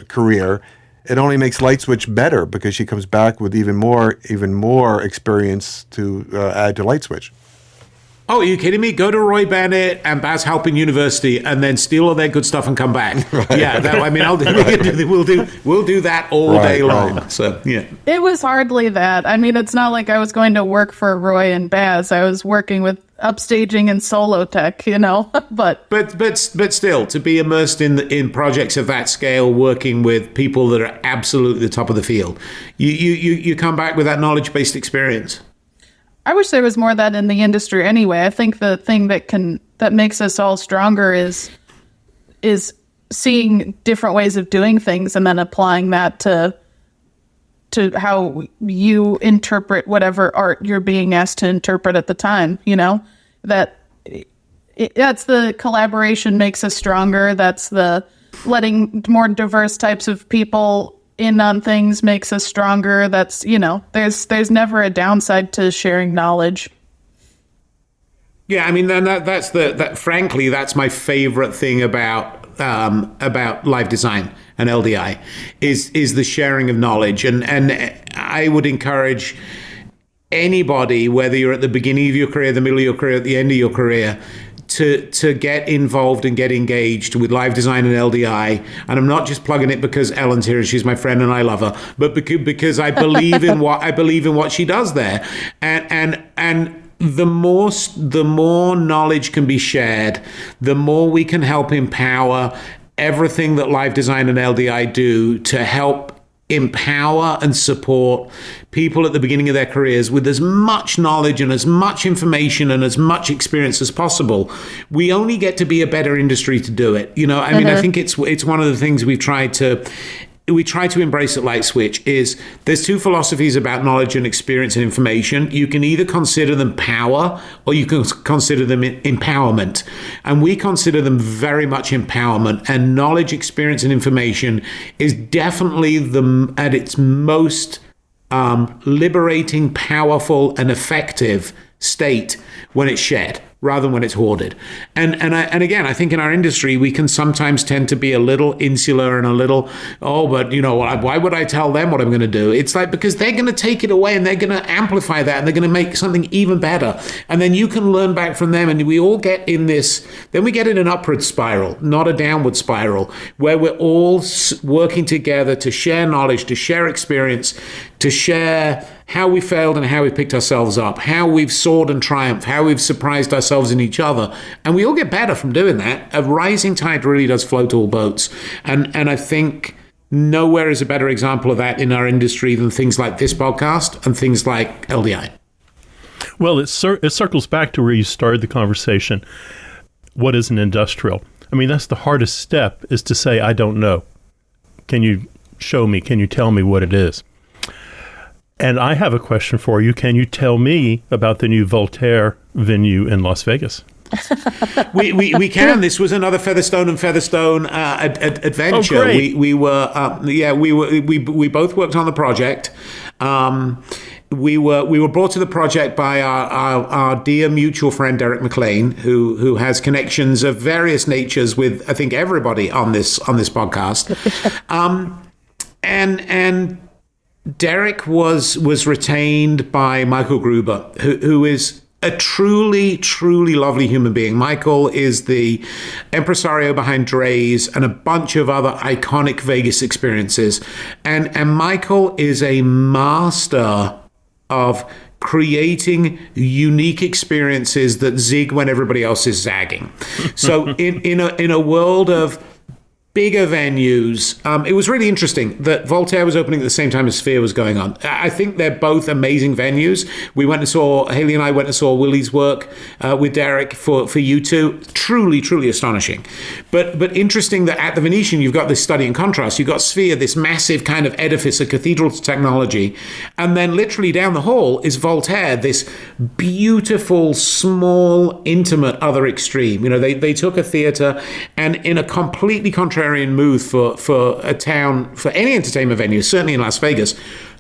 career, it only makes Lightswitch better because she comes back with even more experience to add to Lightswitch. Oh, are you kidding me? Go to Roy Bennett and Baz Halpin University and then steal all their good stuff and come back. Right. Yeah, we'll do that all day long. Right. So yeah, it was hardly that. It's not like I was going to work for Roy and Baz. I was working with upstaging and solo tech, but still, to be immersed in projects of that scale, working with people that are absolutely the top of the field, you come back with that knowledge-based experience. I wish there was more of that in the industry anyway. I think the thing that makes us all stronger is seeing different ways of doing things and then applying that to how you interpret whatever art you're being asked to interpret at the time, that That's the collaboration makes us stronger. That's the letting more diverse types of people in on things makes us stronger. That's, there's never a downside to sharing knowledge. Yeah, I mean, frankly, that's my favorite thing about live design and LDI is the sharing of knowledge. And I would encourage anybody, whether you're at the beginning of your career, the middle of your career, at the end of your career, to get involved and get engaged with live design and LDI. And I'm not just plugging it because Ellen's here and she's my friend and I love her, but because I believe in what she does there. And the more knowledge can be shared, the more we can help empower everything that live design and LDI do to help empower and support people at the beginning of their careers with as much knowledge and as much information and as much experience as possible. We only get to be a better industry to do it. I mean, I think it's one of the things we try to embrace at Lightswitch is there's two philosophies about knowledge and experience and information. You can either consider them power or you can consider them empowerment. And we consider them very much empowerment, and knowledge, experience, and information is definitely at its most liberating, powerful, and effective state when it's shared rather than when it's hoarded. And again, I think in our industry, we can sometimes tend to be a little insular and a little, but why would I tell them what I'm going to do? It's like, because they're going to take it away and they're going to amplify that and they're going to make something even better. And then you can learn back from them. And we all get in this, then we get in an upward spiral, not a downward spiral, where we're all working together to share knowledge, to share experience, to share how we failed and how we picked ourselves up, how we've soared and triumphed, how we've surprised ourselves in each other. And we all get better from doing that. A rising tide really does float all boats. And I think nowhere is a better example of that in our industry than things like this podcast and things like LDI. Well, it circles back to where you started the conversation. What is an industrial? I mean, that's the hardest step, is to say, I don't know. Can you show me? Can you tell me what it is? And I have a question for you. Can you tell me about the new Voltaire venue in Las Vegas? We can. This was another Featherstone and Featherstone adventure. Oh, great. We both worked on the project. We were brought to the project by our dear mutual friend Derek McLean, who has connections of various natures with, I think, everybody on this podcast. And Derek was retained by Michael Gruber, who is a truly, truly lovely human being. Michael is the impresario behind Dre's and a bunch of other iconic Vegas experiences. And Michael is a master of creating unique experiences that zig when everybody else is zagging. So in a world of bigger venues, it was really interesting that Voltaire was opening at the same time as Sphere was going on. I think they're both amazing venues. Hailey and I went and saw Willie's work with Derek for U2. Truly, truly astonishing. But interesting that at the Venetian, you've got this study in contrast. You've got Sphere, this massive kind of edifice, a cathedral technology. And then literally down the hall is Voltaire, this beautiful, small, intimate other extreme. They took a theater and in a completely contrary move for a town, for any entertainment venue, certainly in Las Vegas,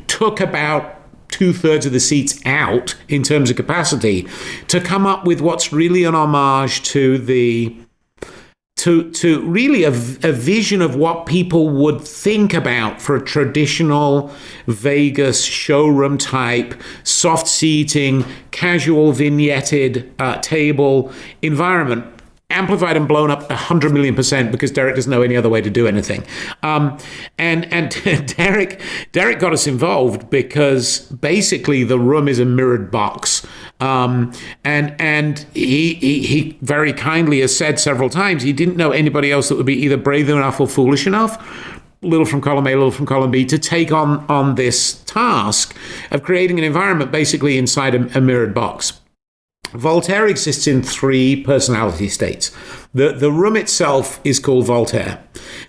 took about 2/3 of the seats out in terms of capacity to come up with what's really an homage to really a vision of what people would think about for a traditional Vegas showroom type, soft seating, casual vignetted table environment. Amplified and blown up 100 million% because Derek doesn't know any other way to do anything. And Derek got us involved because basically the room is a mirrored box. And he very kindly has said several times he didn't know anybody else that would be either brave enough or foolish enough, little from column A, little from column B, to take on this task of creating an environment basically inside a mirrored box. Voltaire exists in 3 personality states. The room itself is called Voltaire.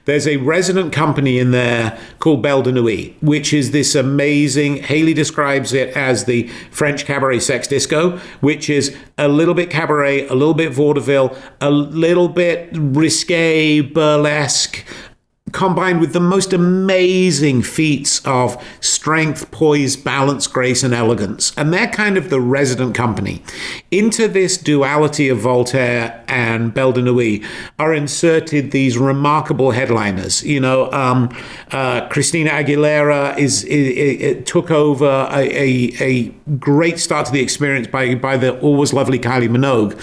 There's a resident company in there called Belle de Nuit, which is this amazing, Hailey describes it as the French cabaret sex disco, which is a little bit cabaret, a little bit vaudeville, a little bit risque, burlesque, combined with the most amazing feats of strength, poise, balance, grace, and elegance. And they're kind of the resident company. Into this duality of Voltaire and Belle de Nuit are inserted these remarkable headliners. Christina Aguilera took over a great start to the experience by the always lovely Kylie Minogue.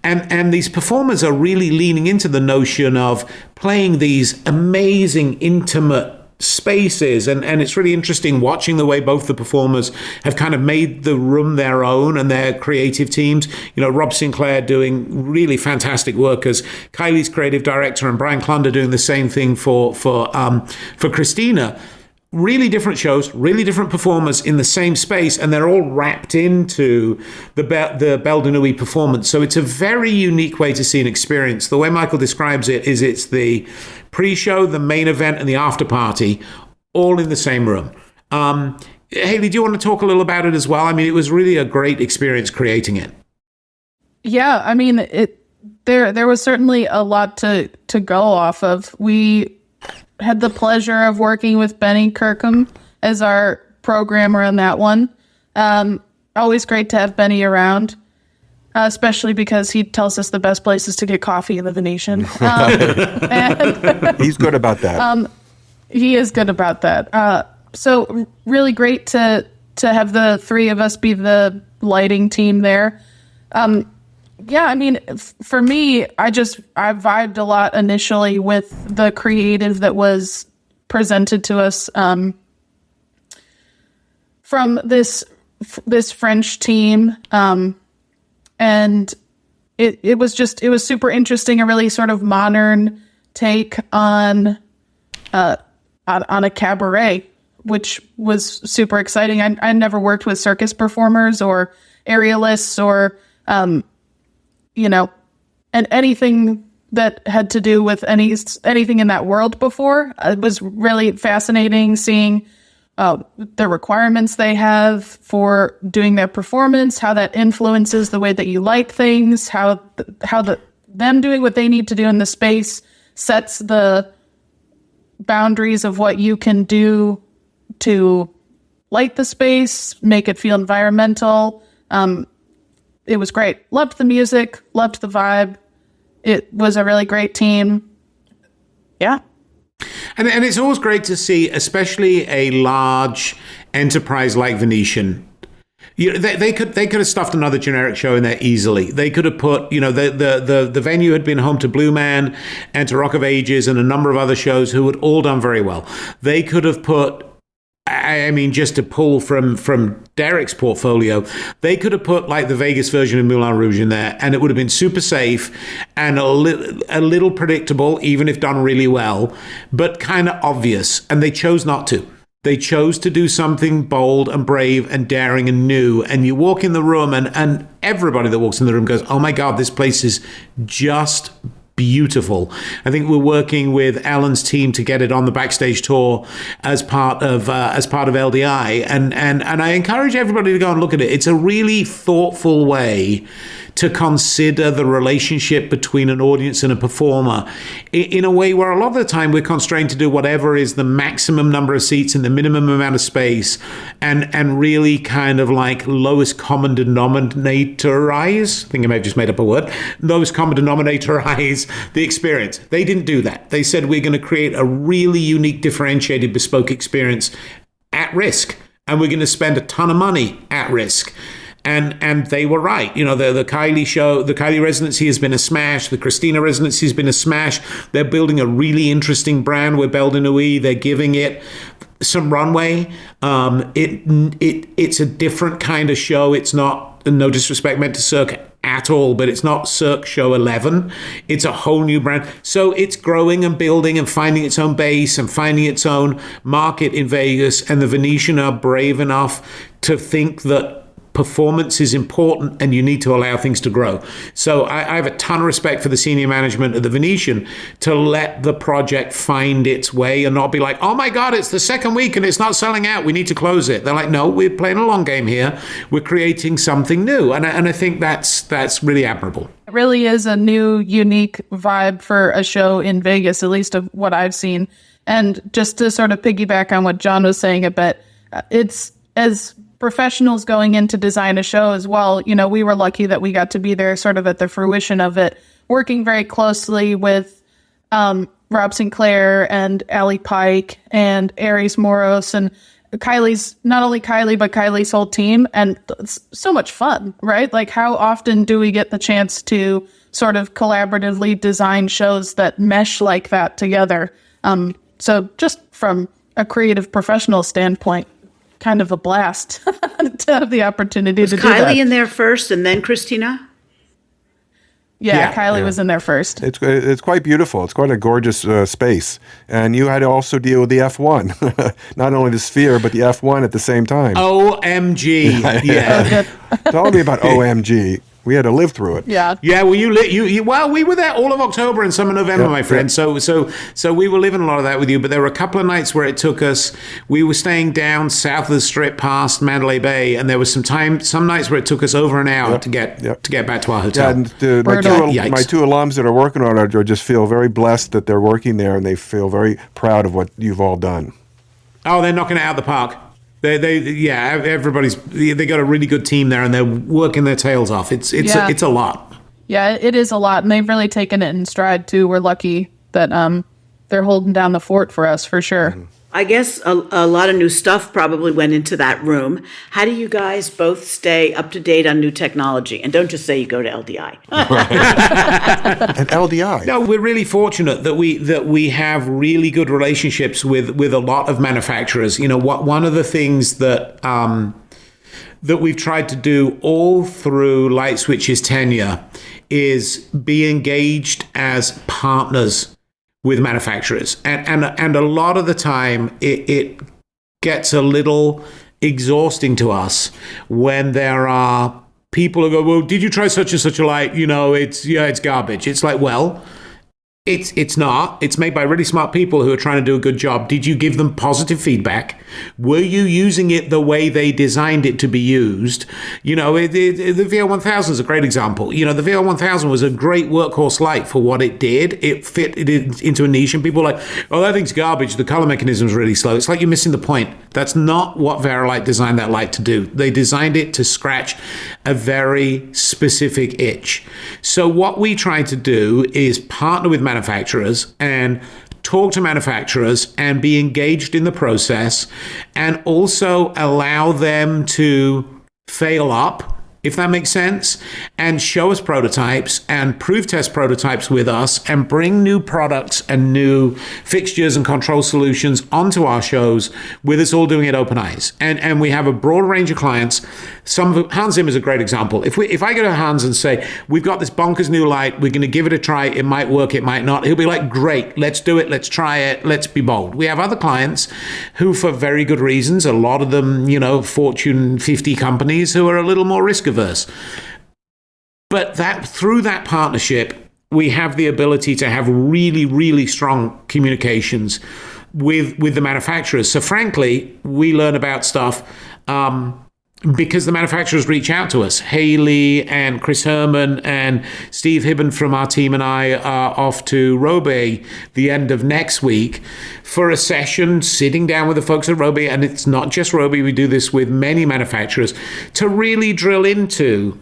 And these performers are really leaning into the notion of playing these amazing, intimate spaces. And it's really interesting watching the way both the performers have kind of made the room their own and their creative teams. Rob Sinclair doing really fantastic work as Kylie's creative director, and Brian Klunder doing the same thing for Christina. Really different shows, really different performers in the same space, and they're all wrapped into the Belle de Nuit performance. So it's a very unique way to see an experience. The way Michael describes it is it's the pre-show, the main event, and the after party, all in the same room. Hailey, do you want to talk a little about it as well? I mean, it was really a great experience creating it. Yeah, I mean, there was certainly a lot to go off of. We had the pleasure of working with Benny Kirkham as our programmer on that one. Always great to have Benny around, especially because he tells us the best places to get coffee in the Venetian. He's good about that. He is good about that. So really great to have the 3 of us be the lighting team there. Yeah, I mean, for me, I vibed a lot initially with the creative that was presented to us from this French team, and it was super interesting, a really sort of modern take on a cabaret, which was super exciting. I never worked with circus performers or aerialists or and anything that had to do with anything in that world before. It was really fascinating seeing the requirements they have for doing their performance, how that influences the way that you light things, how them doing what they need to do in the space sets the boundaries of what you can do to light the space, make it feel environmental. It was great. Loved the music, loved the vibe. It was a really great team. Yeah. And it's always great to see, especially a large enterprise like Venetian. They could have stuffed another generic show in there easily. They could have put, the venue had been home to Blue Man and to Rock of Ages and a number of other shows who had all done very well. They could have put, I mean, just to pull from Derek's portfolio, they could have put like the Vegas version of Moulin Rouge in there, and it would have been super safe and a little predictable, even if done really well, but kind of obvious. And they chose not to. They chose to do something bold and brave and daring and new. And you walk in the room and everybody that walks in the room goes, oh my God, this place is just beautiful. I think we're working with Alan's team to get it on the backstage tour as part of LDI, and I encourage everybody to go and look at it. It's a really thoughtful way to consider the relationship between an audience and a performer in a way where a lot of the time we're constrained to do whatever is the maximum number of seats in the minimum amount of space and really kind of like lowest common denominatorize. I think I may have just made up a word. Lowest common denominatorize the experience. They didn't do that. They said we're going to create a really unique, differentiated, bespoke experience at risk. And we're going to spend a ton of money at risk. And they were right. The Kylie show, the Kylie residency has been a smash. The Christina residency has been a smash. They're building a really interesting brand with Belle de Nuit. They're giving it some runway. It's a different kind of show. It's not, no disrespect meant to Cirque at all, but it's not Cirque Show 11. It's a whole new brand. So it's growing and building and finding its own base and finding its own market in Vegas. And the Venetian are brave enough to think that performance is important and you need to allow things to grow. So I have a ton of respect for the senior management of the Venetian to let the project find its way and not be like, oh my God, it's the second week and it's not selling out, we need to close it. They're like, no, we're playing a long game here. We're creating something new. And I think that's really admirable. It really is a new, unique vibe for a show in Vegas, at least of what I've seen. And just to sort of piggyback on what John was saying a bit, it's as professionals going in to design a show as well. You know, we were lucky that we got to be there sort of at the fruition of it, working very closely with Rob Sinclair and Allie Pike and Aries Moros and Kylie's, not only Kylie, but Kylie's whole team. And it's so much fun, right? Like, how often do we get the chance to sort of collaboratively design shows that mesh like that together? So just from a creative professional standpoint, kind of a blast to have the opportunity to do that. Kylie in there first and then Christina? Yeah, Kylie was in there first. It's quite beautiful. It's quite a gorgeous space. And you had to also deal with the F1. Not only the Sphere, but the F1 at the same time. OMG. Yeah. Tell me about OMG. We had to live through it. Yeah. Yeah, well, well, we were there all of October and some of November, my friend. So we were living a lot of that with you. But there were a couple of nights where it took us. We were staying down south of the Strip, past Mandalay Bay, and there was some nights where it took us over an hour to get back to our hotel. Yeah, and my two alums that are working on it just feel very blessed that they're working there, and they feel very proud of what you've all done. Oh, they're knocking it out of the park. They got a really good team there, and they're working their tails off. It's a lot. Yeah, it is a lot, and they've really taken it in stride too. We're lucky that they're holding down the fort for us, for sure. Mm-hmm. I guess a lot of new stuff probably went into that room. How do you guys both stay up to date on new technology? And don't just say you go to LDI. And LDI. No, we're really fortunate that we have really good relationships with a lot of manufacturers. You know, one of the things that we've tried to do all through Lightswitch's tenure is be engaged as partners with manufacturers. And a lot of the time it gets a little exhausting to us when there are people who go, well, did you try such and such a light? You know, it's garbage. It's like, well, it's not. It's made by really smart people who are trying to do a good job. Did you give them positive feedback? Were you using it the way they designed it to be used? You know, the VL1000 is a great example. You know, the VL1000 was a great workhorse light for what it did. It fit it into a niche, and people are like, oh, that thing's garbage. The color mechanism is really slow. It's like you're missing the point. That's not what Verilight designed that light to do. They designed it to scratch a very specific itch. So what we try to do is partner with manufacturers and talk to manufacturers and be engaged in the process, and also allow them to fail up, if that makes sense, and show us prototypes and proof test prototypes with us and bring new products and new fixtures and control solutions onto our shows with us all doing it open eyes. And we have a broad range of clients. Hans Zimmer is a great example. If I go to Hans and say, we've got this bonkers new light, we're going to give it a try, it might work, it might not, he'll be like, great, let's do it, let's try it, let's be bold. We have other clients who, for very good reasons, a lot of them, you know, Fortune 50 companies, who are a little more risk averse. But through that partnership, we have the ability to have really, really strong communications with the manufacturers. So frankly, we learn about stuff because the manufacturers reach out to us. Hailey and Chris Herman and Steve Hibben from our team and I are off to Robe the end of next week for a session, sitting down with the folks at Robe. And it's not just Robe, we do this with many manufacturers to really drill into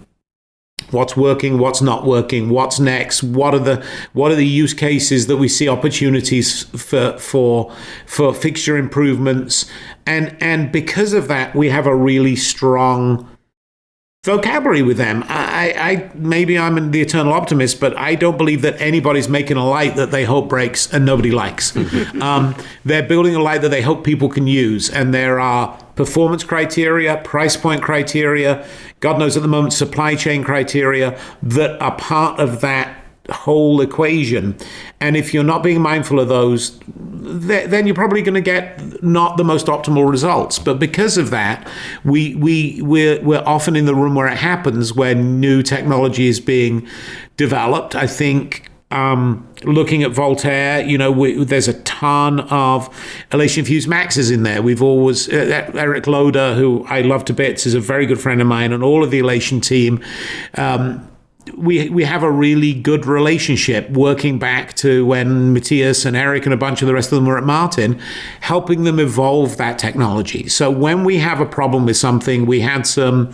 what's working, what's not working, what's next, what are the use cases that we see opportunities for fixture improvements, and because of that, we have a really strong vocabulary with them. I maybe I'm the eternal optimist, but I don't believe that anybody's making a light that they hope breaks and nobody likes. They're building a light that they hope people can use, and there are performance criteria, price point criteria, God knows at the moment, supply chain criteria that are part of that whole equation. And if you're not being mindful of those, then you're probably going to get not the most optimal results. But because of that, we're often in the room where it happens, where new technology is being developed. I think looking at Voltaire, there's a ton of Elation Fuse Maxes in there. We've always, Eric Loader, who I love to bits, is a very good friend of mine, and all of the Elation team. We have a really good relationship working back to when Matthias and Eric and a bunch of the rest of them were at Martin, helping them evolve that technology. So when we have a problem with something, we had some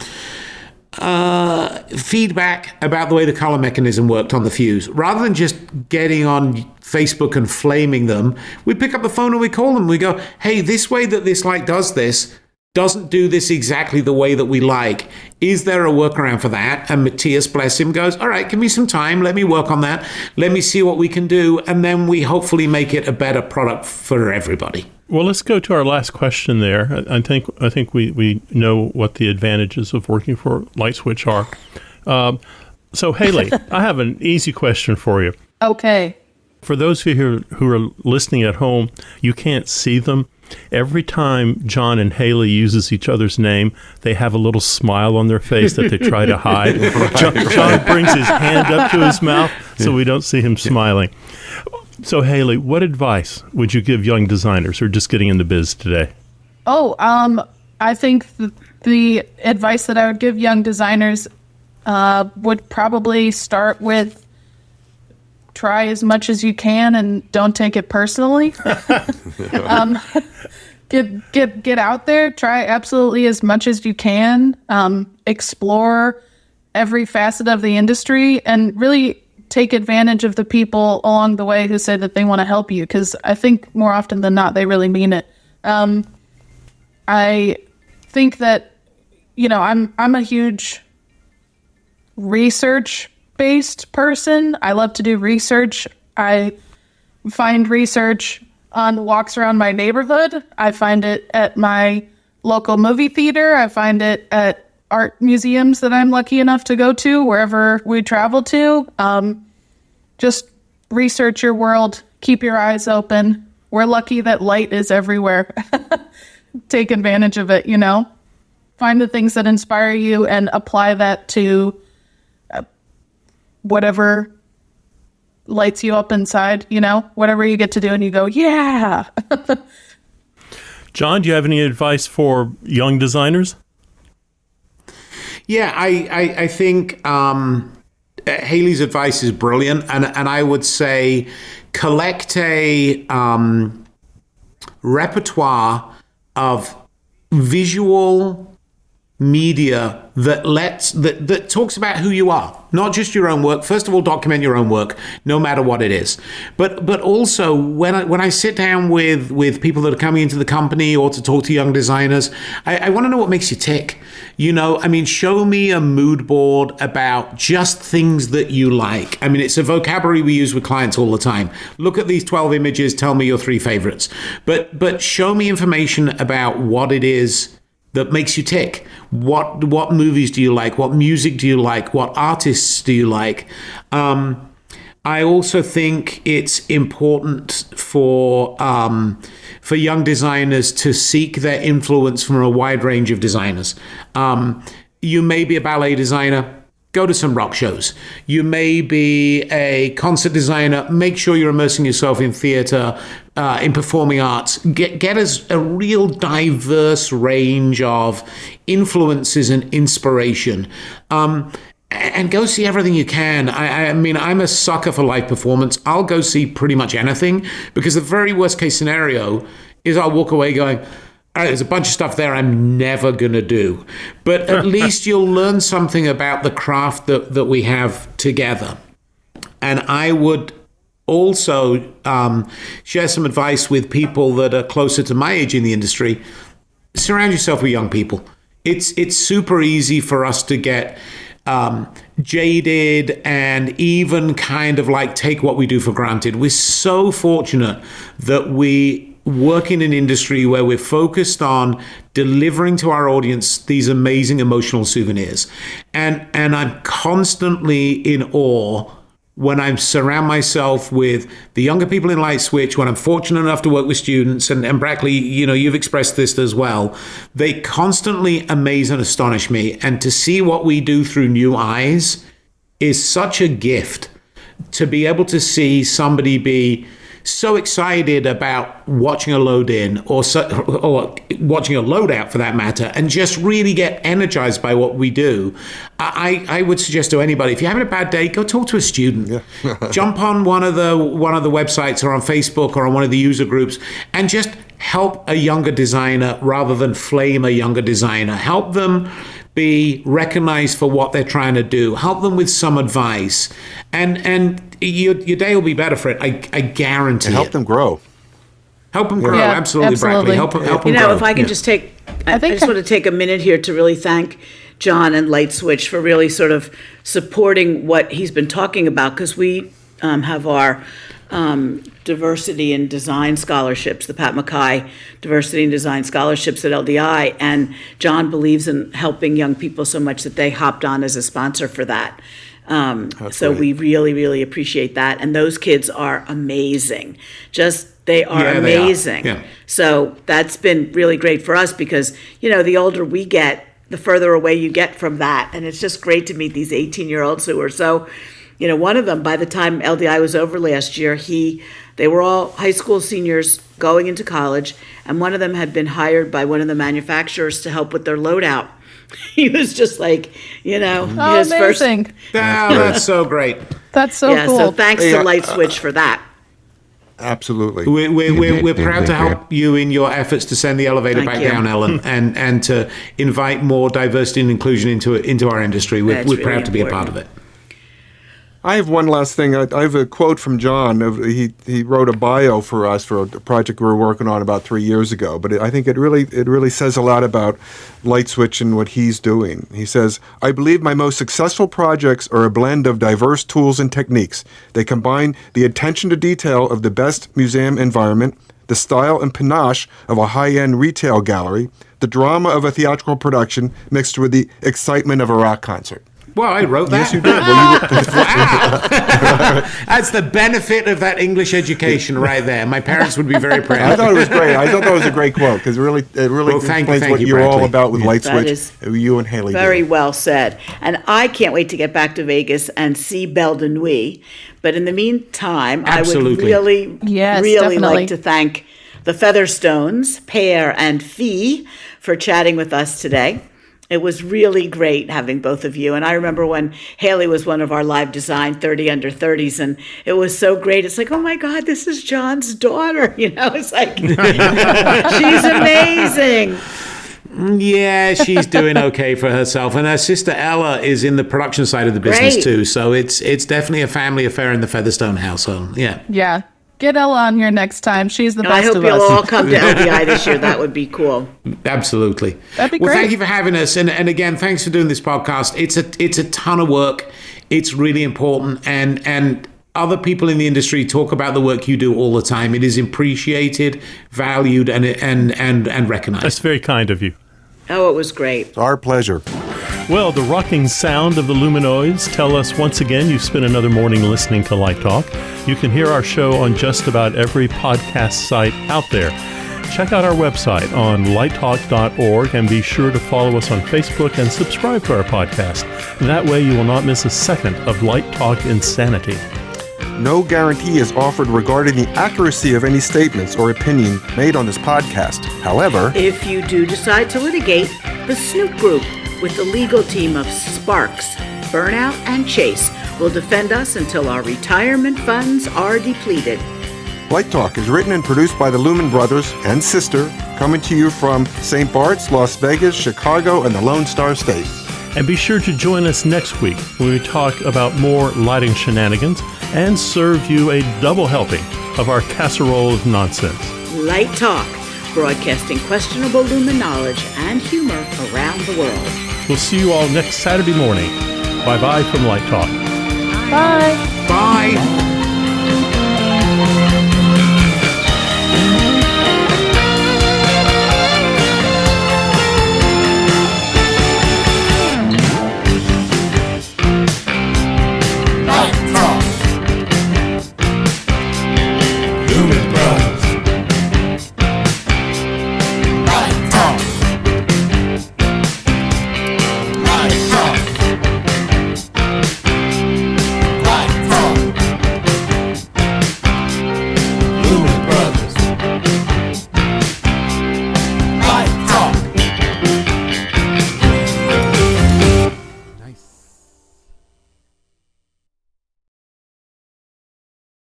feedback about the way the color mechanism worked on the fuse. Rather than just getting on Facebook and flaming them, we pick up the phone and we call them. We go, hey, this way that this light does this doesn't do this exactly the way that we like. Is there a workaround for that? And Matthias, bless him, goes, all right, give me some time. Let me work on that. Let me see what we can do. And then we hopefully make it a better product for everybody. Well, let's go to our last question there. I think we know what the advantages of working for Lightswitch are. So, Hailey, I have an easy question for you. Okay. For those of you who are listening at home, you can't see them. Every time John and Hailey uses each other's name, they have a little smile on their face that they try to hide. John brings his hand up to his mouth so we don't see him smiling. So, Hailey, what advice would you give young designers who are just getting into biz today? I think the advice that I would give young designers would probably start with try as much as you can and don't take it personally. Get out there, try absolutely as much as you can, explore every facet of the industry, and really take advantage of the people along the way who say that they want to help you, because I think more often than not, they really mean it. I think that, I'm a huge research-based person. I love to do research. I find research on walks around my neighborhood. I find it at my local movie theater. I find it at art museums that I'm lucky enough to go to, wherever we travel to. Just research your world. Keep your eyes open. We're lucky that light is everywhere. Take advantage of it, Find the things that inspire you and apply that to whatever lights you up inside, whatever you get to do and you go, yeah. John, do you have any advice for young designers? Yeah, I think Hailey's advice is brilliant, and I would say collect a repertoire of visual media that talks about who you are, not just your own work. First of all, document your own work, no matter what it is. But also, when I sit down with people that are coming into the company or to talk to young designers, I want to know what makes you tick. Show me a mood board about just things that you like. It's a vocabulary we use with clients all the time. Look at these 12 images, tell me your 3 favorites. But show me information about what it is that makes you tick. What movies do you like? What music do you like? What artists do you like? I also think it's important for young designers to seek their influence from a wide range of designers. You may be a ballet designer. Go to some rock shows. You may be a concert designer. Make sure you're immersing yourself in theater, in performing arts. Get us a real diverse range of influences and inspiration. And go see everything you can. I'm a sucker for live performance. I'll go see pretty much anything, because the very worst case scenario is I'll walk away going, all right, there's a bunch of stuff there I'm never going to do. But at least you'll learn something about the craft that we have together. And I would also share some advice with people that are closer to my age in the industry. Surround yourself with young people. It's super easy for us to get jaded and even kind of like take what we do for granted. We're so fortunate that we work in an industry where we're focused on delivering to our audience these amazing emotional souvenirs. And I'm constantly in awe when I surround myself with the younger people in Lightswitch, when I'm fortunate enough to work with students, and Brackley, you've expressed this as well, they constantly amaze and astonish me. And to see what we do through new eyes is such a gift, to be able to see somebody be so excited about watching a load in or watching a load out for that matter, and just really get energized by what we do. I would suggest to anybody, if you're having a bad day, go talk to a student. Yeah. Jump on one of the websites or on Facebook or on one of the user groups and just help a younger designer rather than flame a younger designer. Help them be recognized for what they're trying to do. Help them with some advice, and your day will be better for it. I guarantee. And help them grow. Help them grow. Yeah, absolutely. Brackley. Help them grow. If I can just take, I just want to take a minute here to really thank John and Lightswitch for really sort of supporting what he's been talking about, because we have our diversity and design scholarships, the Pat McKay Diversity and Design Scholarships at LDI, and John believes in helping young people so much that they hopped on as a sponsor for that. So great. we really, really appreciate that. And those kids are amazing. They are amazing. They are. Yeah. So that's been really great for us because, the older we get, the further away you get from that. And it's just great to meet these 18-year-olds who are so, one of them, by the time LDI was over last year, they were all high school seniors going into college, and one of them had been hired by one of the manufacturers to help with their loadout. He was just like, his amazing. Oh, that's so great. That's so cool. So thanks to Lightswitch for that. Absolutely. We're proud to help you in your efforts to send the elevator back down, Ellen, and to invite more diversity and inclusion into our industry. We're That's really proud to be a important. part of it. I have one last thing. I have a quote from John. He wrote a bio for us for a project we were working on about 3 years ago. But I think it really says a lot about Lightswitch and what he's doing. He says, "I believe my most successful projects are a blend of diverse tools and techniques. They combine the attention to detail of the best museum environment, the style and panache of a high-end retail gallery, the drama of a theatrical production mixed with the excitement of a rock concert." Well, I wrote that. Yes, you did. Wow. That's the benefit of that English education right there. My parents would be very proud. I thought it was great. I thought that was a great quote because it really thank explains what you, you're all Brackley. about with That Lightswitch. is You and Hailey. Very do. well said. And I can't wait to get back to Vegas and see Belle de Nuit. But in the meantime, Absolutely. I would really, Yes, really definitely. like to thank the Featherstones, Pear and Fee, for chatting with us today. It was really great having both of you. And I remember when Hailey was one of our live design 30 under 30s, and it was so great. It's like, oh my God, this is John's daughter. It's like, she's amazing. Yeah, she's doing okay for herself. And her sister Ella is in the production side of the business Great. too. So it's definitely a family affair in the Featherstone household. Yeah. Yeah. Get Ella on here next time. She's the And I best hope of you'll us. all come to LDI this year. That would be cool. Absolutely. That'd be Well, great. thank you for having us. And again, thanks for doing this podcast. It's a ton of work. It's really important. And other people in the industry talk about the work you do all the time. It is appreciated, valued, and recognized. That's very kind of you. Oh, it was great. It's our pleasure. Well, the rocking sound of the Luminoids tell us once again you've spent another morning listening to Light Talk. You can hear our show on just about every podcast site out there. Check out our website on lighttalk.org and be sure to follow us on Facebook and subscribe to our podcast. That way you will not miss a second of Light Talk insanity. No guarantee is offered regarding the accuracy of any statements or opinion made on this podcast. However, If you do decide to litigate, the Snoop Group, with the legal team of Sparks, Burnout, and Chase, will defend us until our retirement funds are depleted. Light Talk is written and produced by the Lumen Brothers and Sister, coming to you from St. Bart's, Las Vegas, Chicago, and the Lone Star State. And be sure to join us next week when we talk about more lighting shenanigans and serve you a double helping of our casserole of nonsense. Light Talk, broadcasting questionable lumen knowledge and humor around the world. We'll see you all next Saturday morning. Bye-bye from Light Talk. Bye. Bye.